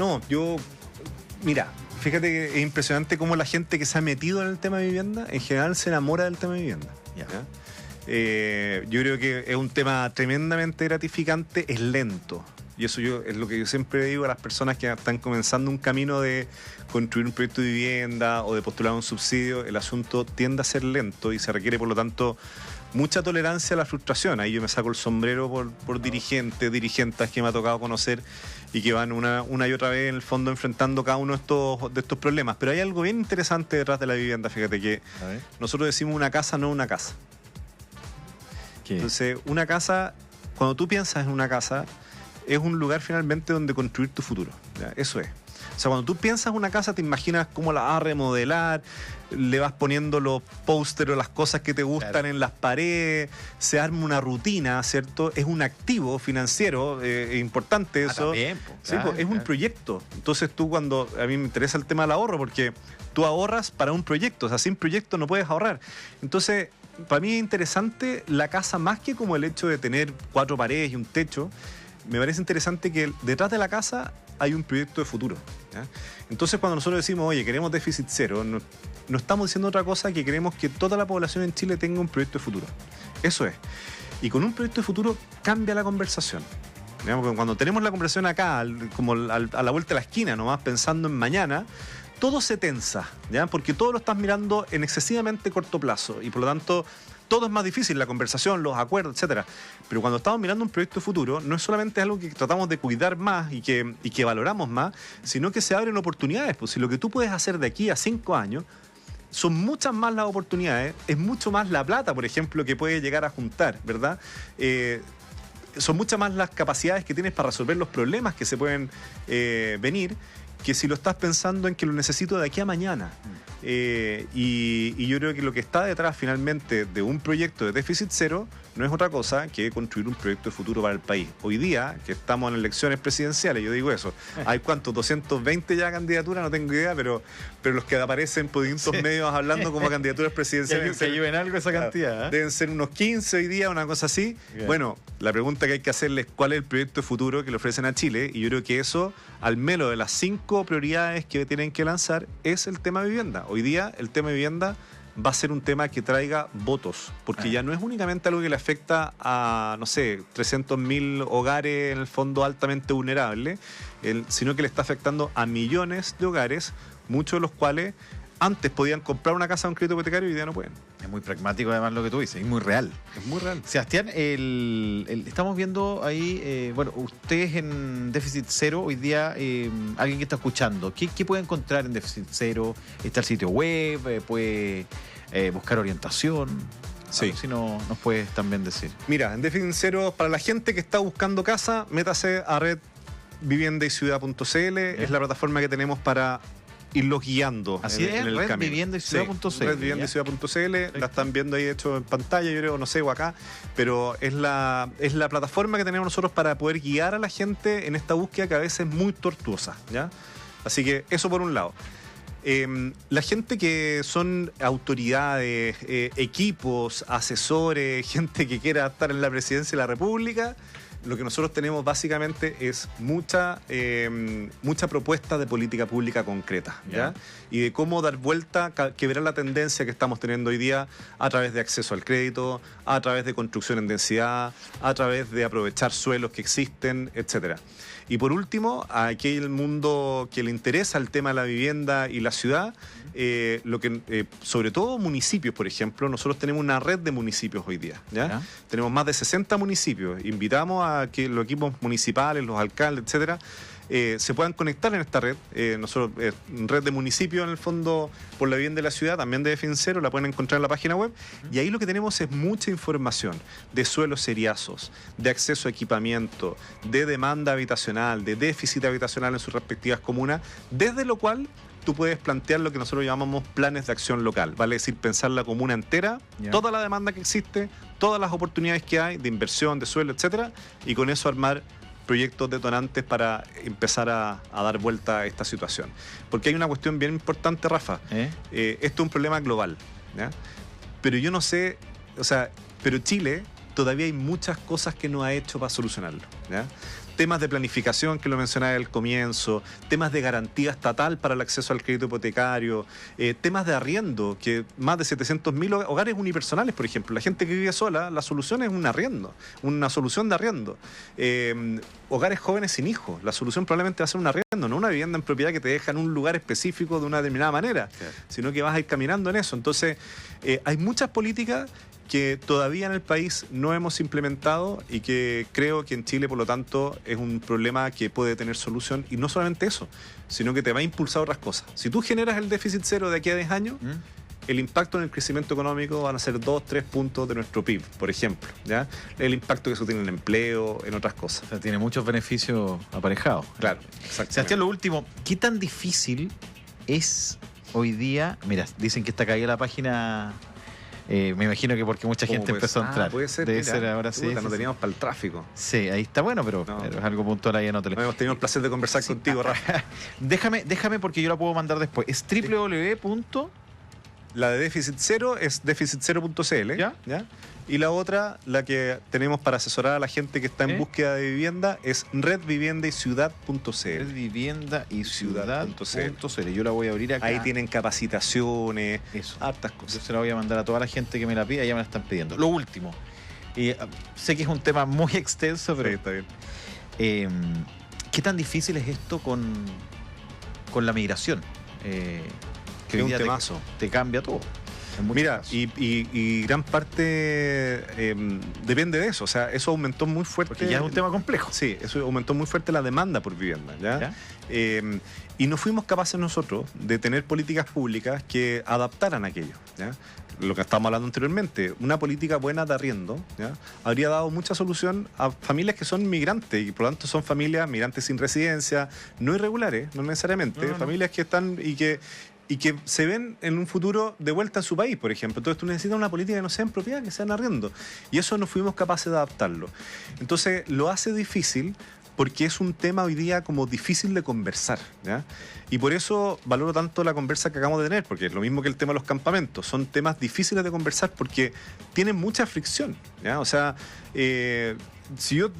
Mira, fíjate que es impresionante cómo la gente que se ha metido en el tema de vivienda, en general se enamora del tema de vivienda. Ya. Yo creo que es un tema tremendamente gratificante, es lento. Y eso es lo que yo siempre digo a las personas que están comenzando un camino de construir un proyecto de vivienda o de postular un subsidio. El asunto tiende a ser lento y se requiere, por lo tanto, mucha tolerancia a la frustración. Ahí yo me saco el sombrero por dirigentas que me ha tocado conocer y que van una y otra vez en el fondo enfrentando cada uno de estos problemas. Pero hay algo bien interesante detrás de la vivienda, fíjate, que nosotros decimos una casa, no una casa. ¿Qué? Entonces, una casa, cuando tú piensas en una casa, es un lugar finalmente donde construir tu futuro, ¿ya? Eso es. O sea, cuando tú piensas en una casa, te imaginas cómo la vas a remodelar, le vas poniendo los pósteres o las cosas que te gustan en las paredes, se arma una rutina, ¿cierto? Es un activo financiero importante eso. También, sí, es un proyecto. Entonces a mí me interesa el tema del ahorro porque tú ahorras para un proyecto, o sea, sin proyecto no puedes ahorrar. Entonces, para mí es interesante la casa más que como el hecho de tener 4 paredes y un techo. Me parece interesante que detrás de la casa hay un proyecto de futuro, ¿ya? Entonces, cuando nosotros decimos, oye, queremos déficit cero, no estamos diciendo otra cosa que queremos que toda la población en Chile tenga un proyecto de futuro. Eso es. Y con un proyecto de futuro cambia la conversación. Digamos, cuando tenemos la conversación acá, como a la vuelta de la esquina, nomás pensando en mañana, todo se tensa, ¿ya? Porque todo lo estás mirando en excesivamente corto plazo y por lo tanto todo es más difícil, la conversación, los acuerdos, etcétera. Pero cuando estamos mirando un proyecto futuro, no es solamente algo que tratamos de cuidar más y que valoramos más, sino que se abren oportunidades. Pues si lo que tú puedes hacer de aquí a 5 años son muchas más las oportunidades, es mucho más la plata, por ejemplo, que puedes llegar a juntar, ¿verdad? Son muchas más las capacidades que tienes para resolver los problemas que se pueden venir, que si lo estás pensando en que lo necesito de aquí a mañana. Y yo creo que lo que está detrás finalmente de un proyecto de déficit cero no es otra cosa que construir un proyecto de futuro para el país. Hoy día, que estamos en elecciones presidenciales, yo digo eso, hay cuántos, 220 ya candidaturas, no tengo idea, pero los que aparecen por distintos medios hablando como candidaturas presidenciales que ayuden algo esa cantidad, deben ser unos 15 hoy día, una cosa así. Bien. Bueno, la pregunta que hay que hacerles es cuál es el proyecto de futuro que le ofrecen a Chile, y yo creo que eso, al menos de las 5 prioridades que tienen que lanzar, es el tema de vivienda. Hoy día el tema de vivienda va a ser un tema que traiga votos, porque ya no es únicamente algo que le afecta a, no sé, 300.000 hogares en el fondo altamente vulnerables, sino que le está afectando a millones de hogares, muchos de los cuales antes podían comprar una casa a un crédito hipotecario y hoy día no pueden. Es muy pragmático además lo que tú dices, es muy real. Es muy real. Sebastián, estamos viendo ahí, bueno, ustedes en déficit cero, hoy día, alguien que está escuchando, ¿qué puede encontrar en déficit cero? ¿Está el sitio web? ¿Puede buscar orientación? Sí. Si no nos puedes también decir. Mira, en déficit cero, para la gente que está buscando casa, métase a redviviendaiciudad.cl, es la plataforma que tenemos para irlos guiando. Así en el camino. Redviviendaiciudad.cl. Sí, redviviendaiciudad.cl, la están viendo ahí de hecho en pantalla, yo creo, no sé, o acá, pero es la plataforma que tenemos nosotros para poder guiar a la gente en esta búsqueda que a veces es muy tortuosa, ¿ya? Así que eso por un lado. La gente que son autoridades, equipos, asesores, gente que quiera estar en la presidencia de la República, lo que nosotros tenemos básicamente es mucha propuesta de política pública concreta, ¿ya? Y de cómo dar vuelta, quebrar la tendencia que estamos teniendo hoy día a través de acceso al crédito, a través de construcción en densidad, a través de aprovechar suelos que existen, etcétera. Y por último, a aquel mundo que le interesa el tema de la vivienda y la ciudad, sobre todo municipios, por ejemplo, nosotros tenemos una red de municipios hoy día, ¿ya? Tenemos más de 60 municipios. Invitamos a que los equipos municipales, los alcaldes, etcétera, se puedan conectar en esta red. Nosotros, red de municipios, en el fondo, por la vivienda de la ciudad, también de Fincero, la pueden encontrar en la página web. Y ahí lo que tenemos es mucha información de suelos seriazos, de acceso a equipamiento, de demanda habitacional, de déficit habitacional en sus respectivas comunas, desde lo cual tú puedes plantear lo que nosotros llamamos planes de acción local, vale decir, pensar la comuna entera, toda la demanda que existe, todas las oportunidades que hay de inversión, de suelo, etcétera, y con eso armar proyectos detonantes para empezar a dar vuelta a esta situación. Porque hay una cuestión bien importante, Rafa. Esto es un problema global, ¿ya? Pero yo no sé, pero Chile todavía hay muchas cosas que no ha hecho para solucionarlo, ¿ya? Temas de planificación, que lo mencionaba al comienzo, temas de garantía estatal para el acceso al crédito hipotecario, temas de arriendo, que más de 700.000 hogares unipersonales, por ejemplo. La gente que vive sola, la solución es un arriendo, una solución de arriendo. Hogares jóvenes sin hijos, la solución probablemente va a ser un arriendo, no una vivienda en propiedad que te deja en un lugar específico de una determinada manera, sino que vas a ir caminando en eso. Entonces, hay muchas políticas que todavía en el país no hemos implementado y que creo que en Chile, por lo tanto, es un problema que puede tener solución. Y no solamente eso, sino que te va a impulsar otras cosas. Si tú generas el déficit cero de aquí a 10 años, el impacto en el crecimiento económico van a ser 2-3 puntos de nuestro PIB, por ejemplo, ¿ya? El impacto que eso tiene en el empleo, en otras cosas. O sea, tiene muchos beneficios aparejados. Claro, exactamente. Sebastián, lo último, ¿qué tan difícil es hoy día? Mira, dicen que está caída la página... me imagino que porque mucha gente empezó a entrar. Puede ser, debe ser ahora sí. No teníamos para el tráfico. Sí, ahí está bueno, pero es algo puntual ahí en otro. No hemos tenido el placer de conversar contigo, Rafa. Déjame porque yo la puedo mandar después. Es www. La de déficit cero es déficit0.cl. ¿Ya? Y la otra, la que tenemos para asesorar a la gente que está en búsqueda de vivienda, es redviviendayciudad.cl. Redviviendayciudad.cl. Yo la voy a abrir acá. Ahí tienen capacitaciones, hartas cosas. Yo se la voy a mandar a toda la gente que me la pida, ya me la están pidiendo. Lo último, sé que es un tema muy extenso, pero... Sí, está bien. ¿Qué tan difícil es esto con la migración? Que es un temazo. Te cambia todo. Mira, y gran parte depende de eso. O sea, eso aumentó muy fuerte. Porque ya es un tema complejo. Sí, eso aumentó muy fuerte la demanda por vivienda. ¿Ya? Y no fuimos capaces nosotros de tener políticas públicas que adaptaran aquello, ¿ya? Lo que estábamos hablando anteriormente, una política buena de arriendo, ¿ya? Habría dado mucha solución a familias que son migrantes y por lo tanto son familias migrantes sin residencia, no irregulares, no necesariamente, familias que están y que se ven en un futuro de vuelta a su país, por ejemplo. Entonces tú necesitas una política que no sea en propiedad, que sea en arriendo. Y eso no fuimos capaces de adaptarlo. Entonces lo hace difícil porque es un tema hoy día como difícil de conversar, ¿ya? Y por eso valoro tanto la conversa que acabamos de tener, porque es lo mismo que el tema de los campamentos. Son temas difíciles de conversar porque tienen mucha fricción, ¿ya? O sea, si yo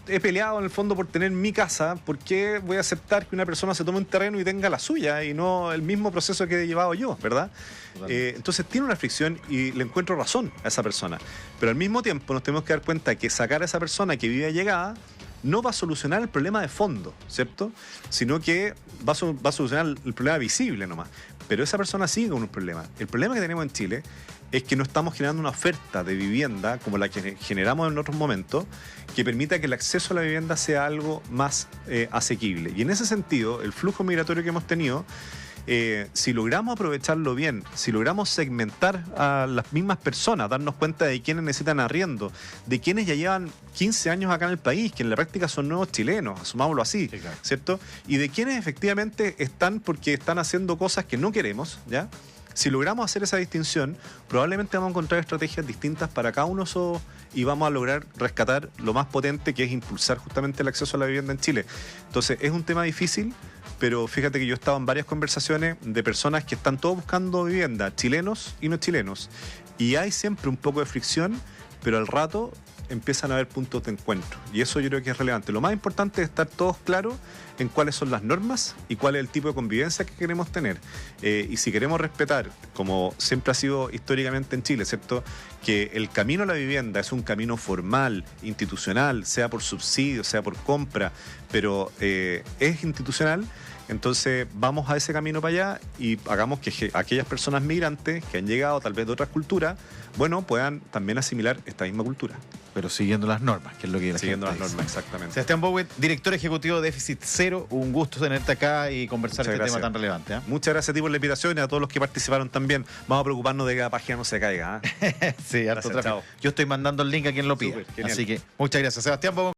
he peleado en el fondo por tener mi casa, ¿por qué voy a aceptar que una persona se tome un terreno y tenga la suya y no el mismo proceso que he llevado yo, ¿verdad? Entonces tiene una fricción y le encuentro razón a esa persona. Pero al mismo tiempo nos tenemos que dar cuenta que sacar a esa persona que vive allegada no va a solucionar el problema de fondo, ¿cierto? Sino que va a solucionar el problema visible nomás. Pero esa persona sigue con un problema. El problema que tenemos en Chile es que no estamos generando una oferta de vivienda como la que generamos en otros momentos que permita que el acceso a la vivienda sea algo más asequible. Y en ese sentido, el flujo migratorio que hemos tenido, si logramos aprovecharlo bien, si logramos segmentar a las mismas personas, darnos cuenta de quiénes necesitan arriendo, de quienes ya llevan 15 años acá en el país, que en la práctica son nuevos chilenos, asumámoslo así, sí, claro, ¿cierto? Y de quienes efectivamente están porque están haciendo cosas que no queremos, ¿ya? Si logramos hacer esa distinción, probablemente vamos a encontrar estrategias distintas para cada uno y vamos a lograr rescatar lo más potente, que es impulsar justamente el acceso a la vivienda en Chile. Entonces, es un tema difícil, pero fíjate que yo he estado en varias conversaciones de personas que están todos buscando vivienda, chilenos y no chilenos, y hay siempre un poco de fricción, pero al rato empiezan a haber puntos de encuentro. Y eso yo creo que es relevante. Lo más importante es estar todos claros en cuáles son las normas y cuál es el tipo de convivencia que queremos tener. Y si queremos respetar, como siempre ha sido históricamente en Chile, ¿cierto?, que el camino a la vivienda es un camino formal, institucional, sea por subsidio, sea por compra, pero es institucional. Entonces vamos a ese camino para allá y hagamos que aquellas personas migrantes que han llegado tal vez de otras culturas, bueno, puedan también asimilar esta misma cultura. Pero siguiendo las normas, que es lo que la Siguiendo las gente normas, dice. exactamente. Sebastián Bowet, director ejecutivo de Déficit Cero, un gusto tenerte acá y conversar Muchas este gracias. tema tan relevante. Muchas gracias a ti por la invitación y a todos los que participaron también. Vamos a preocuparnos de que la página no se caiga. Sí, harto Gracias, tráfico. chao. Yo estoy mandando el link a quien lo pida. Súper, genial. Así que muchas gracias. Sebastián Bowet.